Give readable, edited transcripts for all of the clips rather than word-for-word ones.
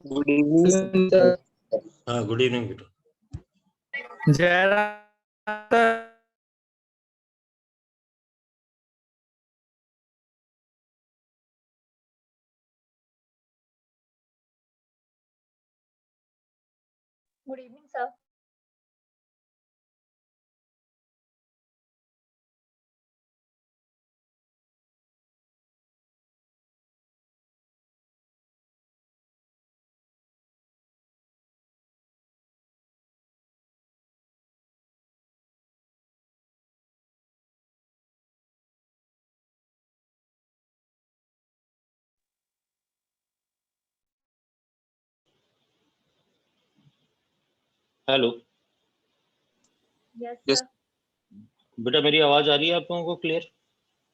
Good evening sir. हाँ, good evening बेटा। Jairam good evening sir. Hello yes Yes. Sir. बेटा, मेरी आवाज आ रही है आप लोगों को clear?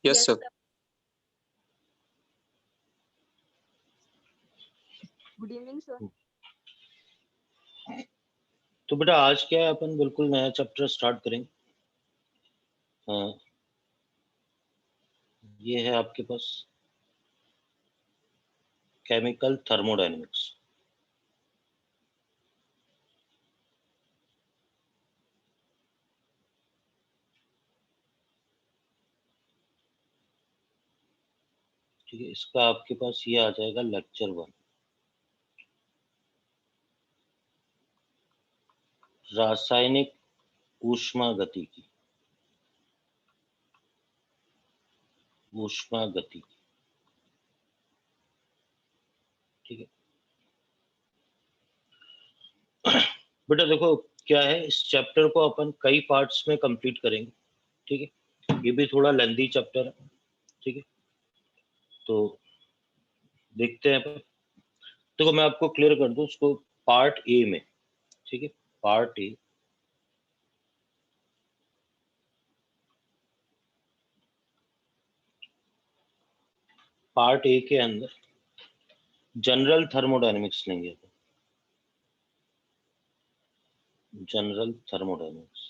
Yes sir. Good evening sir. तो बेटा आज क्या है, अपन बिल्कुल नया चैप्टर स्टार्ट करेंगे। हाँ, ये है आपके पास केमिकल थर्मोडायनेमिक्स। ठीक है, इसका आपके पास ये आ जाएगा लेक्चर 1, रासायनिक ऊष्मागतिकी। ऊष्मागतिकी, ठीक है बेटा। देखो क्या है, इस चैप्टर को अपन कई पार्ट्स में कंप्लीट करेंगे। ठीक है, ये भी थोड़ा लेंथी चैप्टर है। ठीक है, तो देखते हैं अपन। देखो मैं आपको क्लियर कर दूं उसको पार्ट ए में। ठीक है, पार्ट ए, पार्ट ए के अंदर जनरल थर्मोडायनेमिक्स लेंगे अपन। जनरल थर्मोडायनेमिक्स,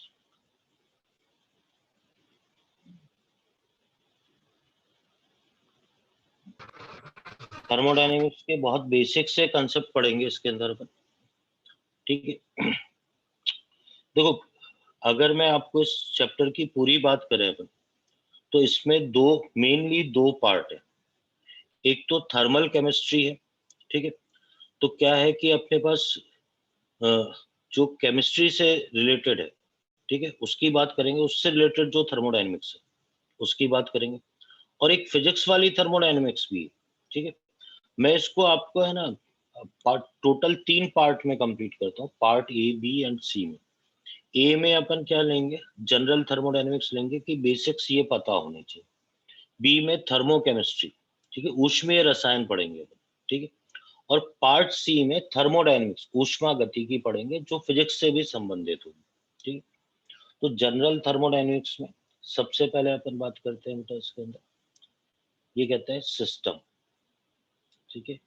थर्मोडायनेमिक्स के बहुत बेसिक से कंसेप्ट पढ़ेंगे इसके अंदर अपन। ठीक है, देखो अगर मैं आपको इस चैप्टर की पूरी बात करें अपन, तो इसमें मेनली दो पार्ट है। एक तो थर्मल केमिस्ट्री है। ठीक है, तो क्या है कि अपने पास अ, जो केमिस्ट्री से रिलेटेड है, ठीक है, उसकी बात करेंगे। उससे रिलेटेड जो थर्मोडायनेमिक्स है उसकी बात करेंगे। और एक फिजिक्स वाली थर्मोडायनेमिक्स भी है। ठीक है, मैं इसको आपको है ना पार्ट टोटल 3 पार्ट में कंप्लीट करता हूँ, पार्ट ए, बी एंड सी में। ए में अपन क्या लेंगे, जनरल थर्मोडायनेमिक्स लेंगे कि बेसिक्स ये पता होने चाहिए। बी में थर्मोकेमिस्ट्री, ठीक है, ऊष्मीय रसायन पढ़ेंगे अपन। ठीक है, और पार्ट सी में थर्मोडायनेमिक्स, ऊष्मा गतिकी पढ़ेंगे जो फिजिक्स से भी संबंधित होगी। ठीक है, तो जनरल थर्मोडायनेमिक्स में सबसे पहले अपन बात करते हैं बेटा इसके अंदर, ये कहते हैं सिस्टम। ठीक है,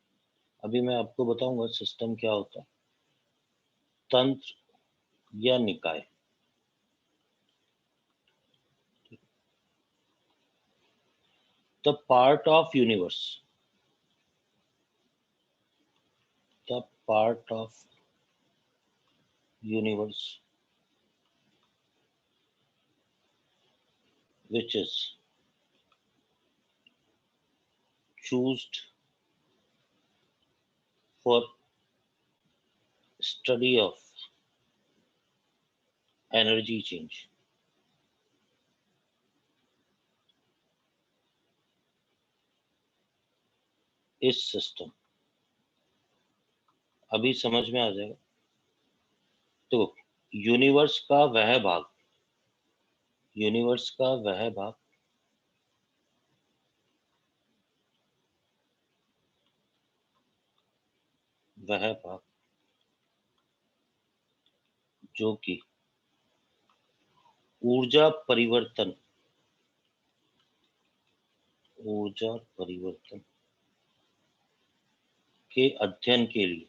अभी मैं आपको बताऊंगा सिस्टम क्या होता है। तंत्र या निकाय। The part of universe, the part of universe which is chosen for study of energy change। इस सिस्टम, अभी समझ में आ जाएगा। तो यूनिवर्स का वह भाग, यूनिवर्स का वह भाग वह भाग जो कि ऊर्जा परिवर्तन, ऊर्जा परिवर्तन के अध्ययन के लिए,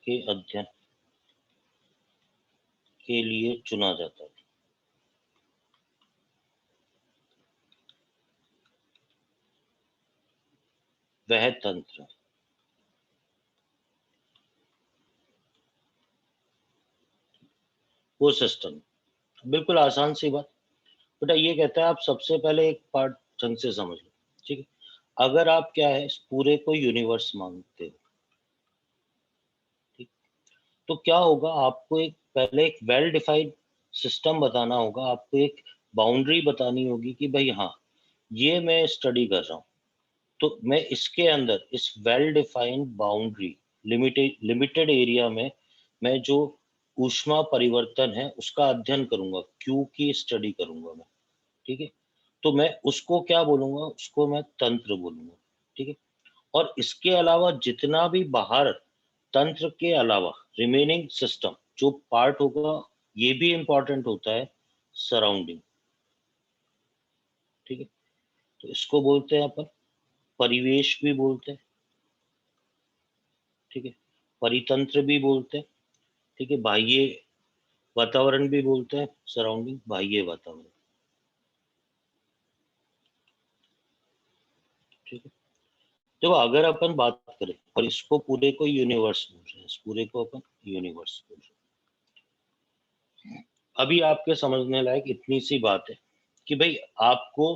के अध्ययन के लिए चुना जाता है। वह तंत्र, वो सिस्टम। बिल्कुल आसान सी बात बेटा। ये कहता है आप सबसे पहले एक पार्ट ढंग से समझ लो, ठीक है। अगर आप क्या है इस पूरे को यूनिवर्स मानते हो, ठीक, तो क्या होगा, आपको एक पहले एक वेल डिफाइंड सिस्टम बताना होगा, आपको एक बाउंड्री बतानी होगी कि भाई हाँ ये मैं स्टडी कर रहा हूँ, तो मैं इसके अंदर इस well defined boundary limited area में मैं जो ऊष्मा परिवर्तन है उसका अध्ययन करूंगा, क्यू की स्टडी करूंगा मैं, ठीक है। तो मैं उसको क्या बोलूंगा, उसको मैं तंत्र बोलूंगा, ठीक है। और इसके अलावा जितना भी बाहर तंत्र के अलावा रिमेनिंग सिस्टम जो पार्ट होगा, ये भी इंपॉर्टेंट होता है सराउंडिंग, ठीक है। तो इसको बोलते हैं अपन परिवेश भी बोलते हैं, ठीक है। परितंत्र भी बोलते हैं, ठीक है। बाह्य वातावरण भी बोलते हैं, सराउंडिंग बाह्य वातावरण, ठीक है। देखो अगर अपन बात करें और इसको पूरे को यूनिवर्स बोल रहे हैं, इस पूरे को अपन यूनिवर्स बोल रहे हैं। अभी आपके समझने लायक इतनी सी बात है कि भाई आपको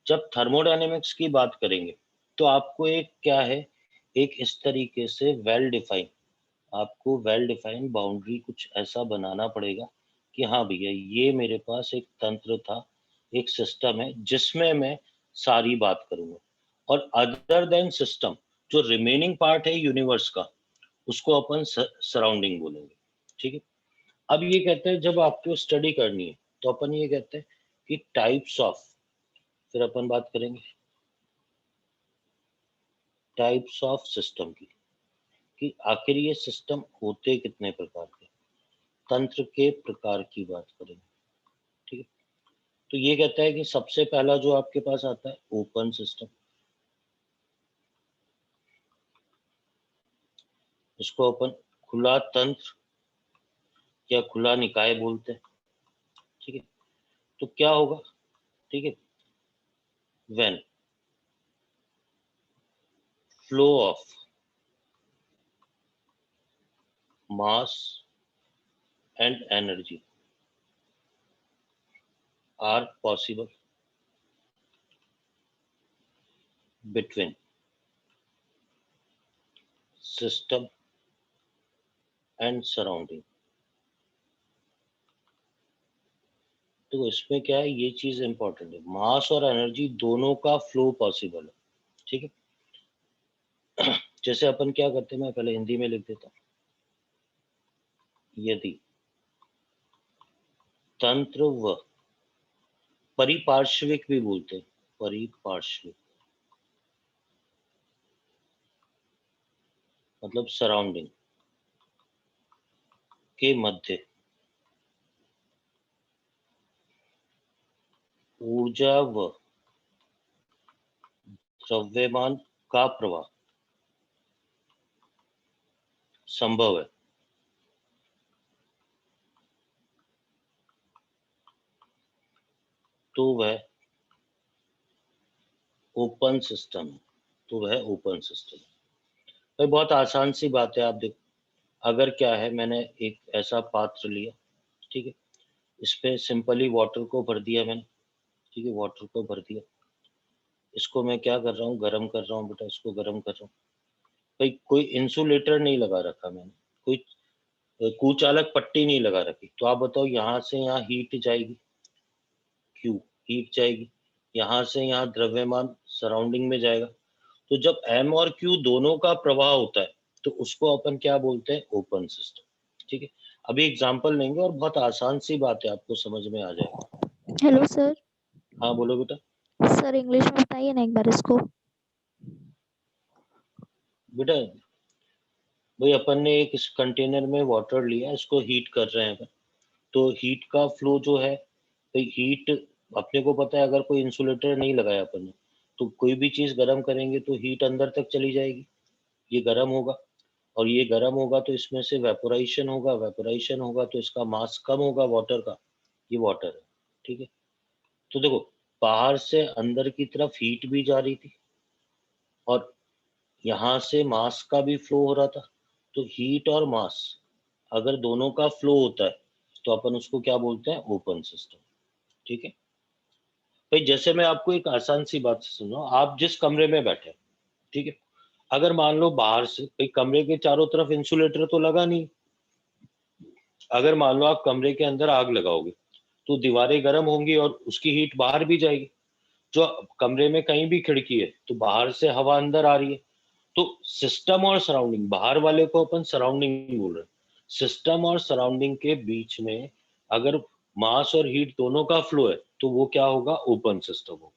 जब थर्मोडायनेमिक्स की बात करेंगे तो आपको एक क्या है, एक इस तरीके से वेल डिफाइन, आपको वेल डिफाइन बाउंड्री कुछ ऐसा बनाना पड़ेगा कि हाँ भैया ये मेरे पास एक तंत्र था, एक सिस्टम है जिसमें मैं सारी बात करूंगा, और अदर देन सिस्टम जो रिमेनिंग पार्ट है यूनिवर्स का उसको अपन सराउंडिंग बोलेंगे, ठीक है। अब ये कहते हैं जब आपको स्टडी करनी है तो अपन ये कहते हैं कि टाइप्स ऑफ, फिर अपन बात करेंगे टाइप्स ऑफ सिस्टम की, कि आखिर ये सिस्टम होते कितने प्रकार के, तंत्र के प्रकार की बात करेंगे, ठीक है। तो ये कहता है कि सबसे पहला जो आपके पास आता है ओपन सिस्टम, इसको अपन खुला तंत्र या खुला निकाय बोलते हैं, ठीक है। तो क्या होगा, ठीक है, when flow of mass and energy are possible between system and surrounding। तो इसमें क्या है, ये चीज इंपॉर्टेंट है, मास और एनर्जी दोनों का फ्लो पॉसिबल है, ठीक है। जैसे अपन क्या करते हैं, मैं पहले हिंदी में लिख देता हूँ, यदि तंत्र व परिपार्श्विक भी बोलते हैं, परिपार्श्विक मतलब सराउंडिंग के मध्य ऊर्जा व द्रव्यमान का प्रवाह संभव है, तो वह ओपन सिस्टम है, तो वह ओपन सिस्टम है। भाई बहुत आसान सी बात है, आप देखो अगर क्या है, मैंने एक ऐसा पात्र लिया, ठीक है, इस पे सिंपली वाटर को भर दिया मैंने, ठीक है, वाटर को भर दिया, इसको मैं क्या कर रहा हूँ, गर्म कर रहा हूँ बेटा, इसको गर्म कर रहा हूँ। भाई कोई इंसुलेटर नहीं लगा रखा मैंने, कोई कुचालक पट्टी नहीं लगा रखी, तो आप बताओ यहाँ से यहाँ हीट जाएगी, क्यू हीट जाएगी, यहाँ से यहाँ द्रव्यमान सराउंडिंग में जाएगा। तो जब एम और क्यू दोनों का प्रवाह होता है तो उसको अपन क्या बोलते हैं, ओपन सिस्टम, ठीक है। अभी एग्जांपल लेंगे और बहुत आसान सी बात है, आपको समझ में आ जाएगा। Hello sir. हाँ बोलो बेटा। सर इंग्लिश में बताइए ना एक बार इसको। बेटा भाई अपन ने एक इस कंटेनर में वाटर लिया, इसको हीट कर रहे हैं, तो हीट का फ्लो जो है, तो हीट अपने को पता है, अगर कोई इंसुलेटर नहीं लगाया अपन ने तो कोई भी चीज गर्म करेंगे तो हीट अंदर तक चली जाएगी, ये गर्म होगा, और ये गर्म होगा तो इसमें से वेपोराइजेशन होगा, वेपोराइजेशन होगा तो इसका मास कम होगा वाटर का, ये वाटर है, ठीक है। तो देखो बाहर से अंदर की तरफ हीट भी जा रही थी और यहाँ से मास का भी फ्लो हो रहा था, तो हीट और मास अगर दोनों का फ्लो होता है तो अपन उसको क्या बोलते हैं, ओपन सिस्टम। ठीक है भाई, जैसे मैं आपको एक आसान सी बात से सुनो, आप जिस कमरे में बैठे, ठीक है, अगर मान लो बाहर से भाई कमरे के चारों तरफ इंसुलेटर तो लगा नहीं, अगर मान लो आप कमरे के अंदर आग लगाओगे तो दीवारें गर्म होंगी और उसकी हीट बाहर भी जाएगी। जो कमरे में कहीं भी खिड़की है तो बाहर से हवा अंदर आ रही है। तो सिस्टम और सराउंडिंग, बाहर वाले को अपन सराउंडिंग बोल रहे हैं, सिस्टम और सराउंडिंग के बीच में अगर मास और हीट दोनों का फ्लो है तो वो क्या होगा, ओपन सिस्टम होगा।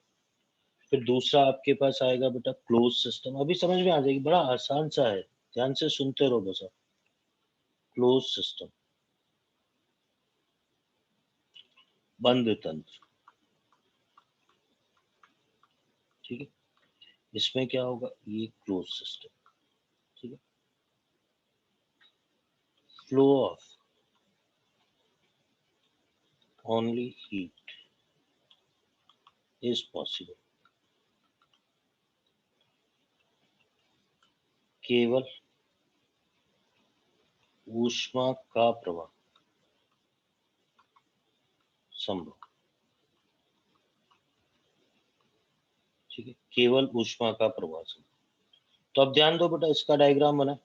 फिर दूसरा आपके पास आएगा बेटा क्लोज सिस्टम। अभी समझ में आ जाएगी, बड़ा आसान सा है, ध्यान से सुनते रहो बस आप। क्लोज सिस्टम, बंद तंत्र। ठीक है, इसमें क्या होगा, ये क्लोज सिस्टम। ठीक है, flow of only heat is possible, केवल ऊष्मा का प्रवाह संभव। ठीक है, केवल ऊष्मा का प्रवाह संभव। तो अब ध्यान दो बेटा, इसका डायग्राम बना।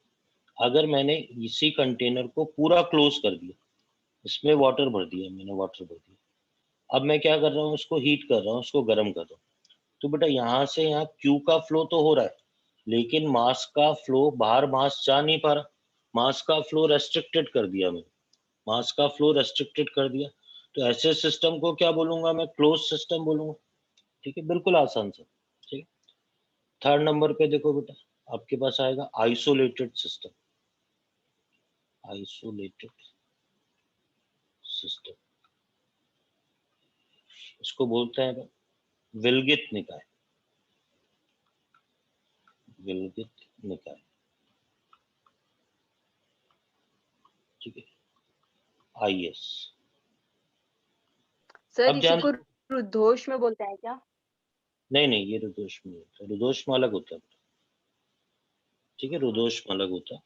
अगर मैंने इसी कंटेनर को पूरा क्लोज कर दिया, इसमें वाटर भर दिया, मैंने वाटर भर दिया, अब मैं क्या कर रहा हूँ, इसको हीट कर रहा हूँ, इसको गर्म कर रहा हूँ। तो बेटा यहाँ से यहाँ क्यू का फ्लो तो हो रहा है, लेकिन मास का फ्लो, बाहर मास जा नहीं पा रहा, मास का फ्लो रेस्ट्रिक्टेड कर दिया मैंने, मास का फ्लो रेस्ट्रिक्टेड कर दिया। तो ऐसे सिस्टम को क्या बोलूंगा मैं, क्लोज सिस्टम बोलूंगा। ठीक है, बिल्कुल आसान सा। ठीक है, थर्ड नंबर पे देखो बेटा, आपके पास आएगा आइसोलेटेड सिस्टम। आइसोलेटेड सिस्टम, इसको बोलते हैं विलगित निकाय। विलगित निकाय, ठीक है, आईएस। सर अब इसी ध्यान, को रुद्धोष में बोलते हैं क्या? नहीं नहीं, ये रुदोष में होता है, रुदोष में अलग होता है। ठीक है, रुदोष में अलग होता है।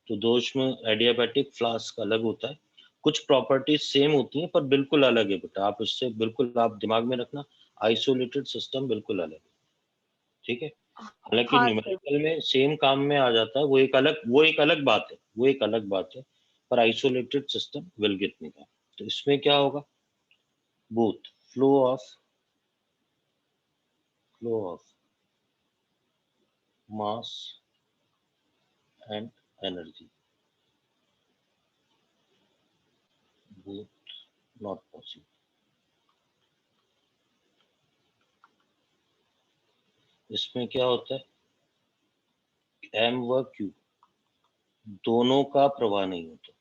रुदोष में एडियाबैटिक फ्लास्क अलग होता है, कुछ प्रॉपर्टीज सेम होती हैं पर बिल्कुल अलग है बेटा, आप इससे बिल्कुल आप दिमाग में रखना, आइसोलेटेड सिस्टम बिल्कुल अलग है। ठीक है, हालांकि हाँ सर। न्यूमेरिकल में सेम काम में आ जाता है, वो एक अलग बात है, वो एक अलग बात है। पर आइसोलेटेड सिस्टम विलगित निकाय, तो इसमें क्या होगा, both flow of mass and energy, both not possible। इसमें क्या होता है, एम व क्यू दोनों का प्रवाह नहीं होता।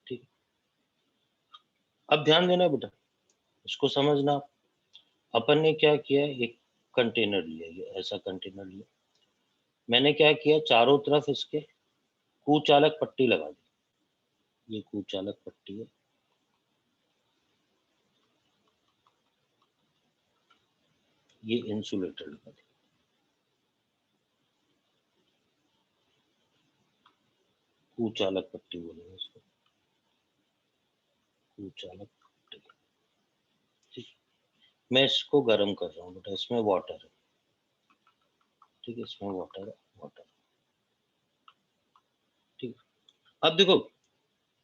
ठीक, अब ध्यान देना बेटा, इसको समझना। अपन ने क्या किया, एक कंटेनर लिया, ये ऐसा कंटेनर लिया, मैंने क्या किया, चारों तरफ इसके कुचालक पट्टी लगा दी। ये कुचालक पट्टी है, ये इंसुलेटर लगा दी। कुचालक पट्टी बोलेंगे इसको, कुचालक पट्टी। ठीक, मैं इसको गर्म कर रहा हूँ बेटा, इसमें वाटर है। ठीक है, इसमें वाटर है, वाटर। ठीक, अब देखो,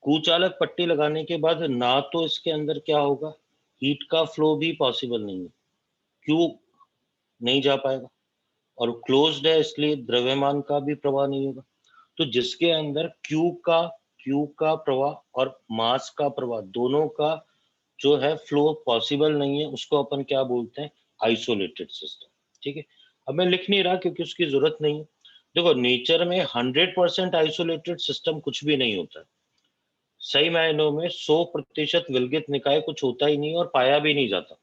कुचालक पट्टी लगाने के बाद ना तो इसके अंदर क्या होगा, हीट का फ्लो भी पॉसिबल नहीं है, क्यों नहीं जा पाएगा, और क्लोज्ड है इसलिए द्रव्यमान का भी प्रवाह नहीं होगा। तो जिसके अंदर क्यू का प्रवाह और मास का प्रवाह दोनों का जो है फ्लो पॉसिबल नहीं है, उसको अपन क्या बोलते हैं, आइसोलेटेड सिस्टम। ठीक है, अब मैं लिख नहीं रहा क्योंकि उसकी जरूरत नहीं है। देखो, नेचर में 100% आइसोलेटेड सिस्टम कुछ भी नहीं होता है, सही मायनों में 100% विलगित निकाय कुछ होता ही नहीं और पाया भी नहीं जाता।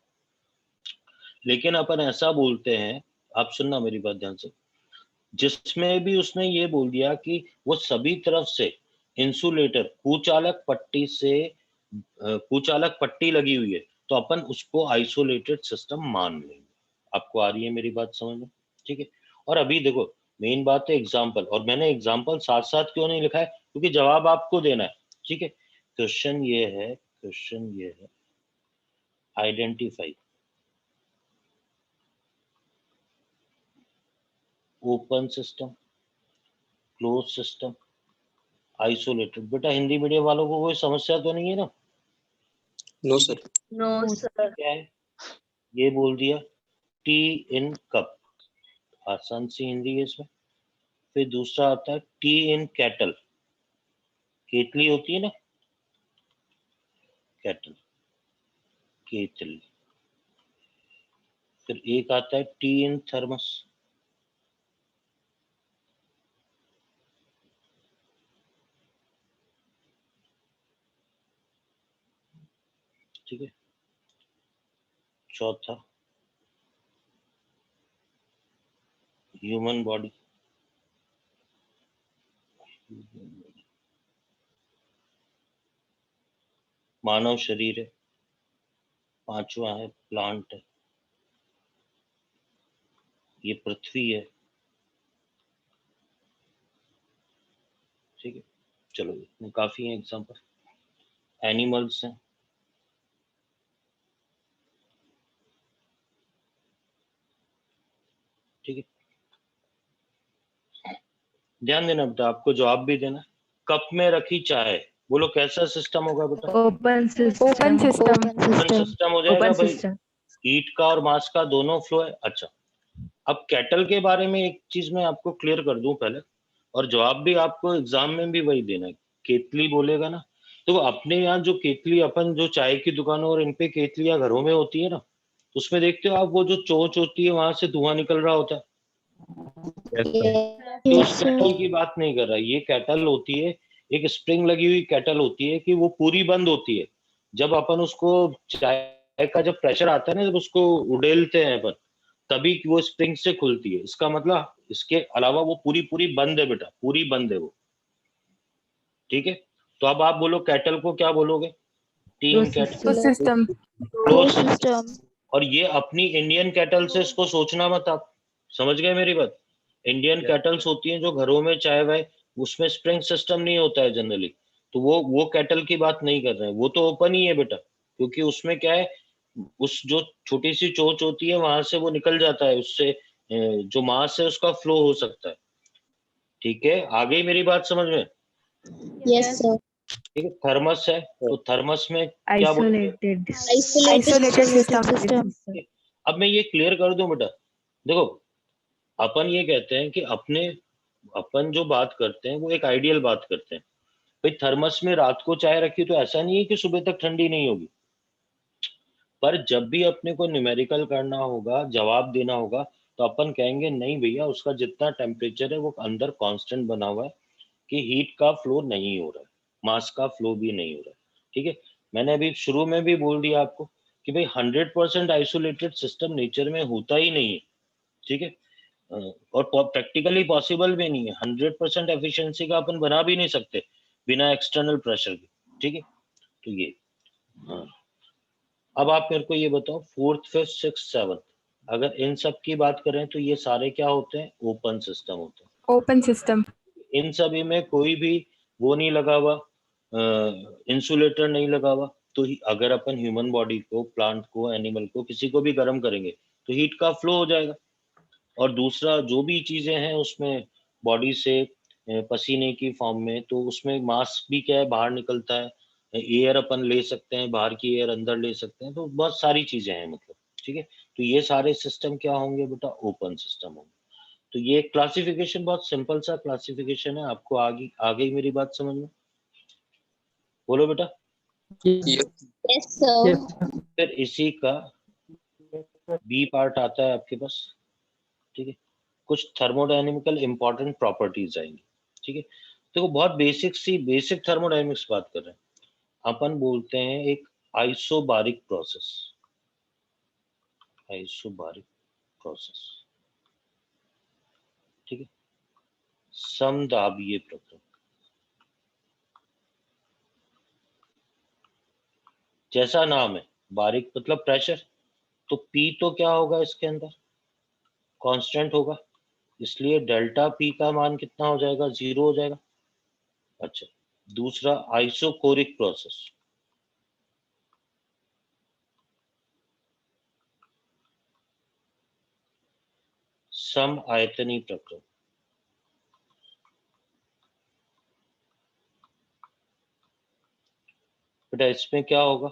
लेकिन अपन ऐसा बोलते हैं, आप सुनना मेरी बात ध्यान से, जिसमें भी उसने ये बोल दिया कि वो सभी तरफ से इंसुलेटर कुचालक पट्टी से कुचालक पट्टी लगी हुई है, तो अपन उसको आइसोलेटेड सिस्टम मान लेंगे। आपको आ रही है मेरी बात समझ में? ठीक है, और अभी देखो, मेन बात है एग्जाम्पल, और मैंने एग्जाम्पल साथ साथ क्यों नहीं लिखा है, क्योंकि जवाब आपको देना है, ठीक है। क्वेश्चन ये है identify open system, close system, isolated. बेटा हिंदी मीडियम वालों को कोई समस्या तो नहीं है ना? No sir. No sir. क्या है, ये बोल दिया टी इन कप, आसान सी हिंदी है इसमें। फिर दूसरा आता है टी इन कैटल, केतली होती है ना, कैटल, केतली। फिर एक आता है टी इन थर्मस, ठीक है। चौथा ह्यूमन बॉडी, मानव शरीर है। पांचवा है प्लांट है, ये पृथ्वी है, ठीक है। चलो इतने काफी है एग्जांपल। एनिमल्स हैं, ठीक है। ध्यान देना बेटा, आपको जवाब भी देना। कप में रखी चाय, बोलो कैसा सिस्टम होगा बेटा? Open system. Open open system. System हो जाएगा ओपन भाई, सिस्टम। हीट का और मास का दोनों फ्लो है। अच्छा, अब कैटल के बारे में एक चीज मैं आपको क्लियर कर दूं पहले, और जवाब भी आपको एग्जाम में भी वही देना है। केतली बोलेगा ना, तो अपने यहाँ जो केतली, अपन जो चाय की दुकानों और इन पे केतलियां घरों में होती है ना, उसमें देखते हो आप वो जो चोंच होती है वहां से धुआं निकल रहा होता है। तो Yes, उस sir. कैटल की बात नहीं कर रहा, ये कैटल होती है, एक स्प्रिंग लगी हुई कैटल होती है कि वो पूरी बंद होती है। जब अपन उसको चाय का जब प्रेशर आता है ना, जब उसको उड़ेलते हैं अपन, तभी वो स्प्रिंग से खुलती है। इसका मतलब इसके अलावा वो पूरी पूरी बंद है बेटा, पूरी बंद है वो, ठीक है। तो अब आप बोलो कैटल को क्या बोलोगे? Tin cattle, system. Close Closed system. और ये अपनी इंडियन कैटल से इसको सोचना मत आप, समझ गए मेरी बात? इंडियन कैटल्स होती हैं जो घरों में चाय वाय, उसमें स्प्रिंग सिस्टम नहीं होता है जनरली, तो वो कैटल की बात नहीं कर रहे हैं, वो तो ओपन ही है बेटा, क्योंकि उसमें क्या है, उस जो छोटी सी चोंच होती है वहां से वो निकल जाता है, उससे जो मास है उसका फ्लो हो सकता है, ठीक है। आ गई मेरी बात समझ में? Yes, sir. ठीक है। थर्मस है, तो थर्मस में क्या बोलोगे? Isolated system. अब मैं ये क्लियर कर दूं बेटा, देखो अपन ये कहते हैं कि अपन जो बात करते हैं वो एक आइडियल बात करते हैं। भाई थर्मस में रात को चाय रखी तो ऐसा नहीं है कि सुबह तक ठंडी नहीं होगी, पर जब भी अपने को न्यूमेरिकल करना होगा, जवाब देना होगा, तो अपन कहेंगे नहीं भैया, उसका जितना टेम्परेचर है वो अंदर कांस्टेंट बना हुआ है, कि हीट का फ्लो नहीं हो रहा है, मास का फ्लो भी नहीं हो रहा है, ठीक है। मैंने अभी शुरू में भी बोल दिया आपको कि भाई 100% आइसोलेटेड सिस्टम नेचर में होता ही नहीं है, ठीक है। और प्रैक्टिकली पॉसिबल भी नहीं है, 100% एफिशिएंसी का अपन बना भी नहीं सकते बिना एक्सटर्नल प्रेशर के, ठीक है। तो ये, हाँ। अब आप मेरे को ये बताओ, फोर्थ फिफ्थ सिक्स सेवन्थ, अगर इन सब की बात करें तो ये सारे क्या होते हैं? ओपन सिस्टम होते हैं। Open system. इन सभी में कोई भी वो नहीं लगा हुआ, इंसुलेटर नहीं लगा हुआ, तो अगर अपन ह्यूमन बॉडी को, प्लांट को, एनिमल को, किसी को भी गर्म करेंगे तो हीट का फ्लो हो जाएगा। और दूसरा जो भी चीजें हैं उसमें बॉडी से पसीने की फॉर्म में, तो उसमें मास भी क्या है, बाहर निकलता है, एयर अपन ले सकते हैं, बाहर की एयर अंदर ले सकते हैं, तो बहुत सारी चीजें हैं मतलब, ठीक है। तो ये सारे सिस्टम क्या होंगे बेटा? ओपन सिस्टम होंगे। तो ये क्लासिफिकेशन बहुत सिंपल सा क्लासिफिकेशन है, आपको आ गई मेरी बात समझ में? बोलो बेटा। Yes, sir. फिर इसी का बी पार्ट आता है आपके पास, ठीक है। कुछ थर्मोडायनेमिकल इंपॉर्टेंट प्रॉपर्टीज आएंगी, ठीक है। देखो बहुत बेसिक थर्मोडायनेमिक्स बात कर रहे हैं अपन, बोलते हैं एक आइसोबारिक प्रोसेस, आइसोबारिक प्रोसेस, ठीक है। समदाबीय प्रक्रम, जैसा नाम है, बारिक मतलब प्रेशर, तो पी तो क्या होगा इसके अंदर? कांस्टेंट होगा, इसलिए डेल्टा पी का मान कितना हो जाएगा, 0 हो जाएगा। अच्छा, दूसरा आइसोकोरिक प्रोसेस, सम आयतनी प्रक्रम। बेटा इसमें क्या होगा,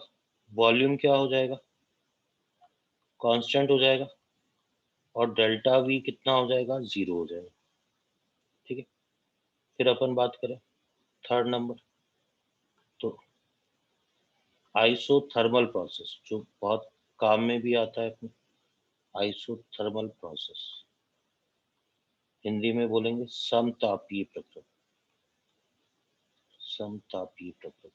वॉल्यूम क्या हो जाएगा, कांस्टेंट हो जाएगा, और डेल्टा वी कितना हो जाएगा, 0 हो जाएगा। ठीक है, फिर अपन बात करें थर्ड नंबर, तो आइसोथर्मल प्रोसेस, जो बहुत काम में भी आता है अपने, आइसोथर्मल प्रोसेस, हिंदी में बोलेंगे समतापीय प्रक्रम, समतापीय प्रक्रम।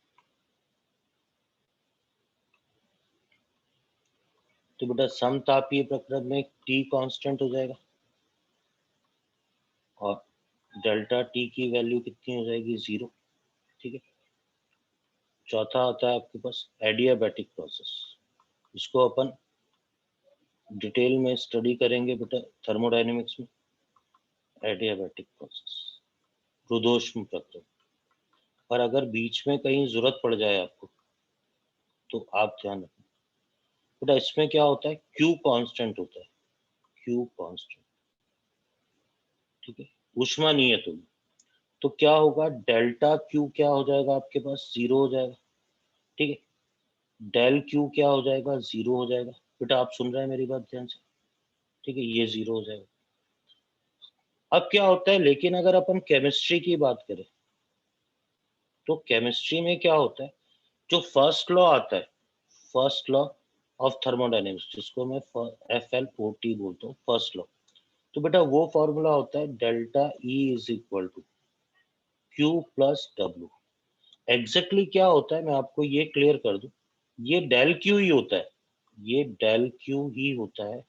तो बेटा समतापीय प्रक्रम में टी कांस्टेंट हो जाएगा और डेल्टा टी की वैल्यू कितनी हो जाएगी, 0। ठीक है, चौथा आता है आपके पास एडियाबैटिक प्रोसेस, इसको अपन डिटेल में स्टडी करेंगे बेटा थर्मोडायनेमिक्स में। एडियाबैटिक प्रोसेस, रुद्धोष्म प्रक्रम, पर अगर बीच में कहीं जरूरत पड़ जाए आपको तो आप ध्यान रखना बेटा, इसमें क्या होता है, क्यू कांस्टेंट होता है, क्यू कांस्टेंट। ठीक है, ऊष्मा नियत होगी, तो क्या होगा, डेल्टा क्यू क्या हो जाएगा आपके पास, 0 हो जाएगा। ठीक है, डेल क्यू क्या हो जाएगा, 0 हो जाएगा। बेटा आप सुन रहे हैं मेरी बात ध्यान से, ठीक है, ये 0 हो जाएगा। अब क्या होता है, लेकिन अगर अपन केमिस्ट्री की बात करें तो केमिस्ट्री में क्या होता है, जो फर्स्ट लॉ आता है, फर्स्ट लॉ ऑफ थर्मोडायनेमिक्स, जिसको मैं FL40 बोलता हूँ, फर्स्ट लॉ, तो बेटा वो फॉर्मूला होता है delta E is equal to Q plus W। Exactly क्या होता है मैं आपको ये क्लियर कर दूं, ये डेल क्यू ही होता है, ये डेल क्यू ही होता है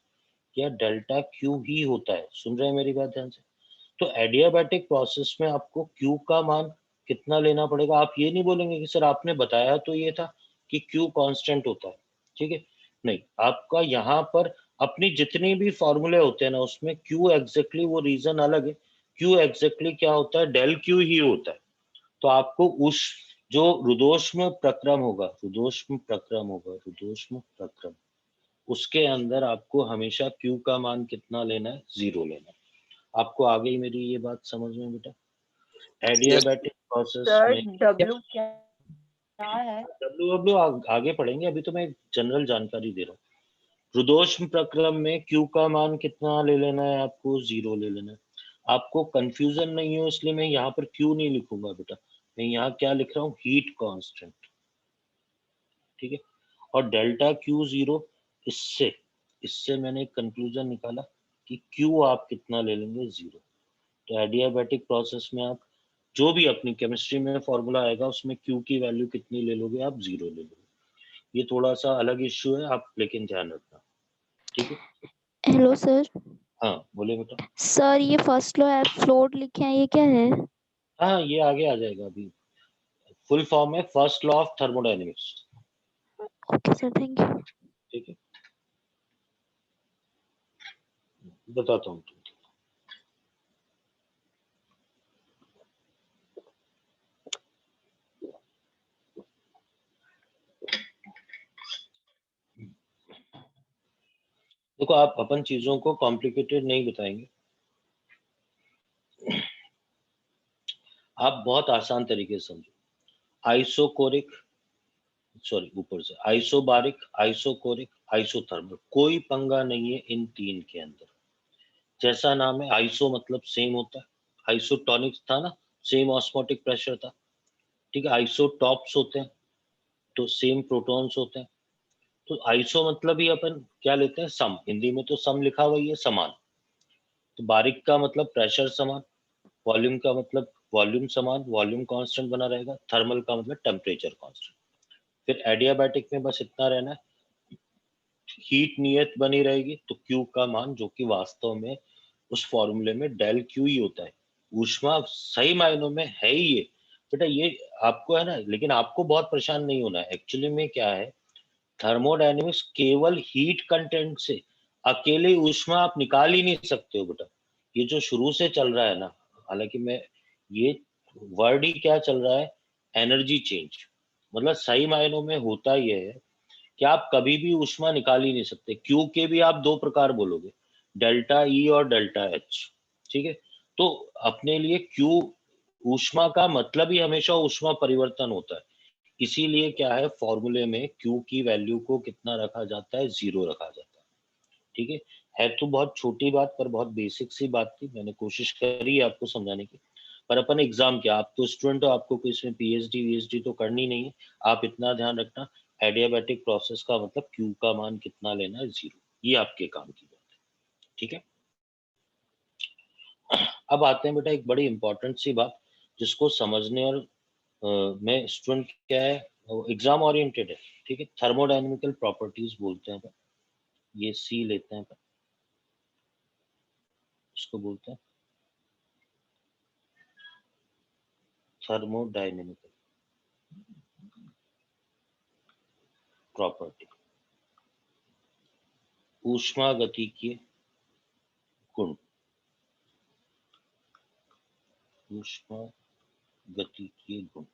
या डेल्टा क्यू ही होता है, सुन रहे हैं मेरी बात ध्यान से। तो एडियाबैटिक प्रोसेस में आपको क्यू का मान कितना लेना पड़ेगा, आप ये नहीं बोलेंगे कि सर आपने बताया तो ये था कि क्यू कांस्टेंट होता है। ठीक है, नहीं, आपका यहाँ पर अपनी जितनी भी फॉर्मूले होते हैं ना, उसमें क्यू एग्जैक्टली वो रीजन अलग है, क्यू एग्जैक्टली क्या होता है, डेल क्यू ही होता है। तो आपको उस जो रुद्धोष्म प्रक्रम होगा, रुद्धोष्म प्रक्रम होगा, रुद्धोष्म प्रक्रम, उसके अंदर आपको हमेशा क्यू का मान कितना लेना है, 0 लेना है। आपको आ गई मेरी ये बात समझ में बेटा? एडियाबैटिक प्रोसेस सर में डब्ल्यू क्या है? डब्ल्यू आगे पढ़ेंगे, अभी तो मैं जनरल जानकारी दे रहा हूँ। रुद्धोष्म प्रक्रम में क्यू का मान कितना ले लेना है आपको, 0 ले लेना है। आपको कंफ्यूजन नहीं हो इसलिए मैं यहाँ पर क्यू नहीं लिखूंगा बेटा, मैं यहाँ क्या लिख रहा हूँ, हीट कांस्टेंट। ठीक है, और डेल्टा क्यू 0, इससे इससे मैंने एक कंक्लूजन निकाला कि क्यू आप कितना ले लेंगे, 0। तो एडियाबैटिक प्रोसेस में आप जो भी अपनी केमिस्ट्री में फॉर्मूला आएगा उसमें क्यू की वैल्यू कितनी ले लोगे आप, 0 ले लोगे। ये थोड़ा सा अलग इश्यू है आप, लेकिन ध्यान रखना। ठीक है, हेलो सर। हाँ बोले बेटा। सर ये फर्स्ट लो आप फ्लोट लिखे हैं, ये क्या है? हाँ ये आगे आ जाएगा, अभी फुल फॉर्म है first law of thermodynamics. Okay sir, thank you. ठीक है, बताता हूँ तुमको। देखो आप अपन चीजों को कॉम्प्लिकेटेड नहीं बताएंगे, आप बहुत आसान तरीके से समझो। आइसोकोरिक, सॉरी ऊपर से, आइसोबारिक, आइसोकोरिक, आइसोथर्मल, कोई पंगा नहीं है इन तीन के अंदर। जैसा नाम है, आइसो मतलब सेम होता है, आइसोटॉनिक था ना, सेम ऑस्मोटिक प्रेशर था। ठीक है, आइसोटॉप्स होते हैं तो सेम प्रोटॉन्स होते हैं। तो आइसो मतलब ही अपन क्या लेते हैं, सम, हिंदी में तो सम लिखा हुआ ही है, समान। तो बारिक का मतलब प्रेशर समान, वॉल्यूम का मतलब वॉल्यूम समान, वॉल्यूम कांस्टेंट बना रहेगा, थर्मल का मतलब टेम्परेचर कांस्टेंट। फिर एडियाबैटिक में बस इतना रहना है, हीट नियत बनी रहेगी, तो क्यू का मान जो कि वास्तव में उस फॉर्मूले में डेल क्यू ही होता है, ऊष्मा सही मायनों में है ही ये बेटा, ये आपको है ना, लेकिन आपको बहुत परेशान नहीं होना है। एक्चुअली में क्या है, थर्मोडायनेमिक्स केवल हीट कंटेंट से अकेले ऊष्मा आप निकाल ही नहीं सकते हो बेटा, ये जो शुरू से चल रहा है ना, हालांकि मैं ये वर्ड ही क्या चल रहा है, एनर्जी चेंज, मतलब सही मायनों में होता ये है कि आप कभी भी ऊष्मा निकाल ही नहीं सकते। क्यू के भी आप दो प्रकार बोलोगे, डेल्टा ई और डेल्टा एच, ठीक है। तो अपने लिए क्यू, ऊष्मा का मतलब ही हमेशा ऊष्मा परिवर्तन होता है, इसीलिए क्या है फॉर्मूले में क्यू की वैल्यू को कितना रखा जाता है, 0 रखा जाता है, ठीक है तो बहुत छोटी बात पर बहुत बेसिक सी बात थी, मैंने कोशिश करी है आपको समझाने की। पर अपन एग्जाम क्या, आप तो स्टूडेंट हो, आपको कोई इसमें पीएचडी वीएचडी तो करनी नहीं है। आप इतना ध्यान रखना, एडियाबैटिक प्रोसेस का मतलब क्यू का मान कितना लेना है, 0, ये आपके काम की बात है, ठीक है। अब आते हैं बेटा एक बड़ी इंपॉर्टेंट सी बात जिसको समझने और मैं स्टूडेंट क्या है, एग्जाम ओरिएंटेड है, ठीक है। थर्मोडायनेमिकल प्रॉपर्टीज बोलते हैं, ये सी लेते हैं, इसको बोलते हैं थर्मोडायनेमिकल प्रॉपर्टी, ऊष्मागतिकीय गुण, ऊष्मागतिकीय गुण।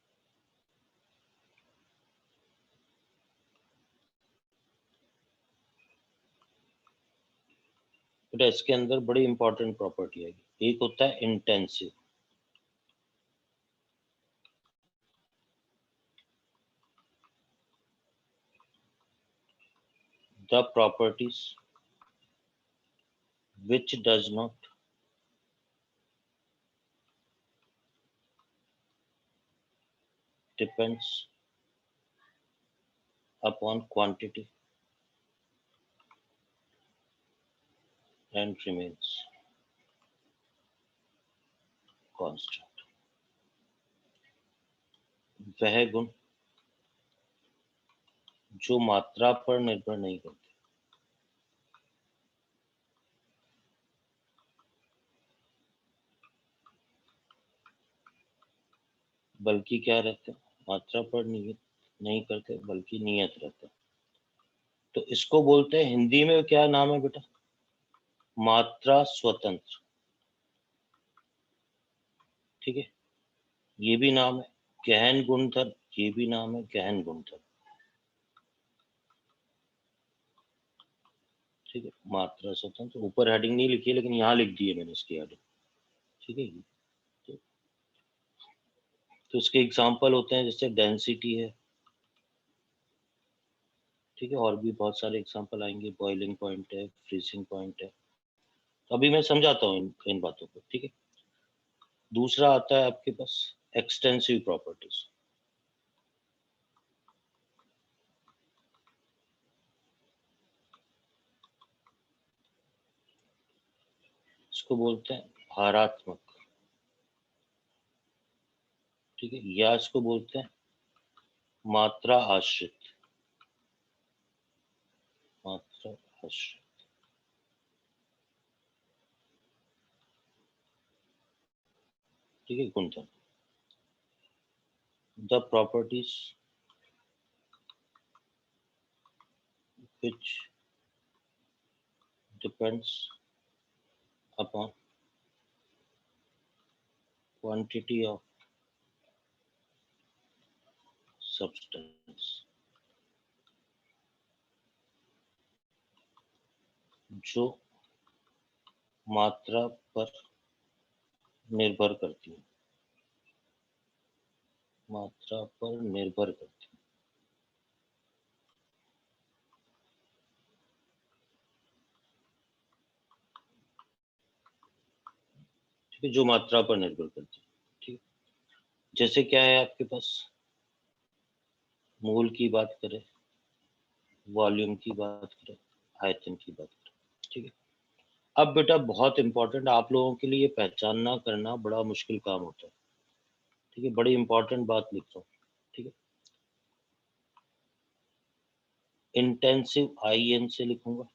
बेटा इसके अंदर बड़ी इंपॉर्टेंट प्रॉपर्टी आएगी, एक होता है intensive, the properties which does not depends upon quantity and remains constant। वह गुण जो मात्रा पर निर्भर नहीं करते, बल्कि क्या रहते हैं, मात्रा पर नियत नहीं करते बल्कि नियत रहते हैं। तो इसको बोलते हैं हिंदी में क्या नाम है बेटा, मात्रा स्वतंत्र, ठीक है। ये भी नाम है गहन गुणधर्म, ये भी नाम है गहन गुणधर्म, ठीक है। मात्रा स्वतंत्र, ऊपर हेडिंग नहीं लिखी है लेकिन यहाँ लिख दी है मैंने इसकी हेडिंग, ठीक है। तो इसके एग्जाम्पल होते हैं जैसे डेंसिटी है, ठीक है, और भी बहुत सारे एग्जाम्पल आएंगे, बॉइलिंग पॉइंट है, फ्रीजिंग पॉइंट है। तो अभी मैं समझाता हूँ इन बातों को, ठीक है। दूसरा आता है आपके पास एक्सटेंसिव प्रॉपर्टीज, इसको बोलते हैं भारात्मक, ठीक है, या इसको बोलते हैं मात्रा आश्रित, मात्रा आश्रित, ठीक है, गुणधर्म। The properties which depends upon quantity of substance, जो मात्रा पर निर्भर करती है, मात्रा पर निर्भर करती है, ठीक है, जो मात्रा पर निर्भर करती है, ठीक है। जैसे क्या है आपके पास, मोल की बात करें, वॉल्यूम की बात करें, आयतन की बात करें, ठीक है। अब बेटा बहुत इंपॉर्टेंट, आप लोगों के लिए पहचानना करना बड़ा मुश्किल काम होता है, ठीक है, बड़ी इंपॉर्टेंट बात लिखता हूँ, ठीक है। इंटेंसिव IN से लिखूंगा,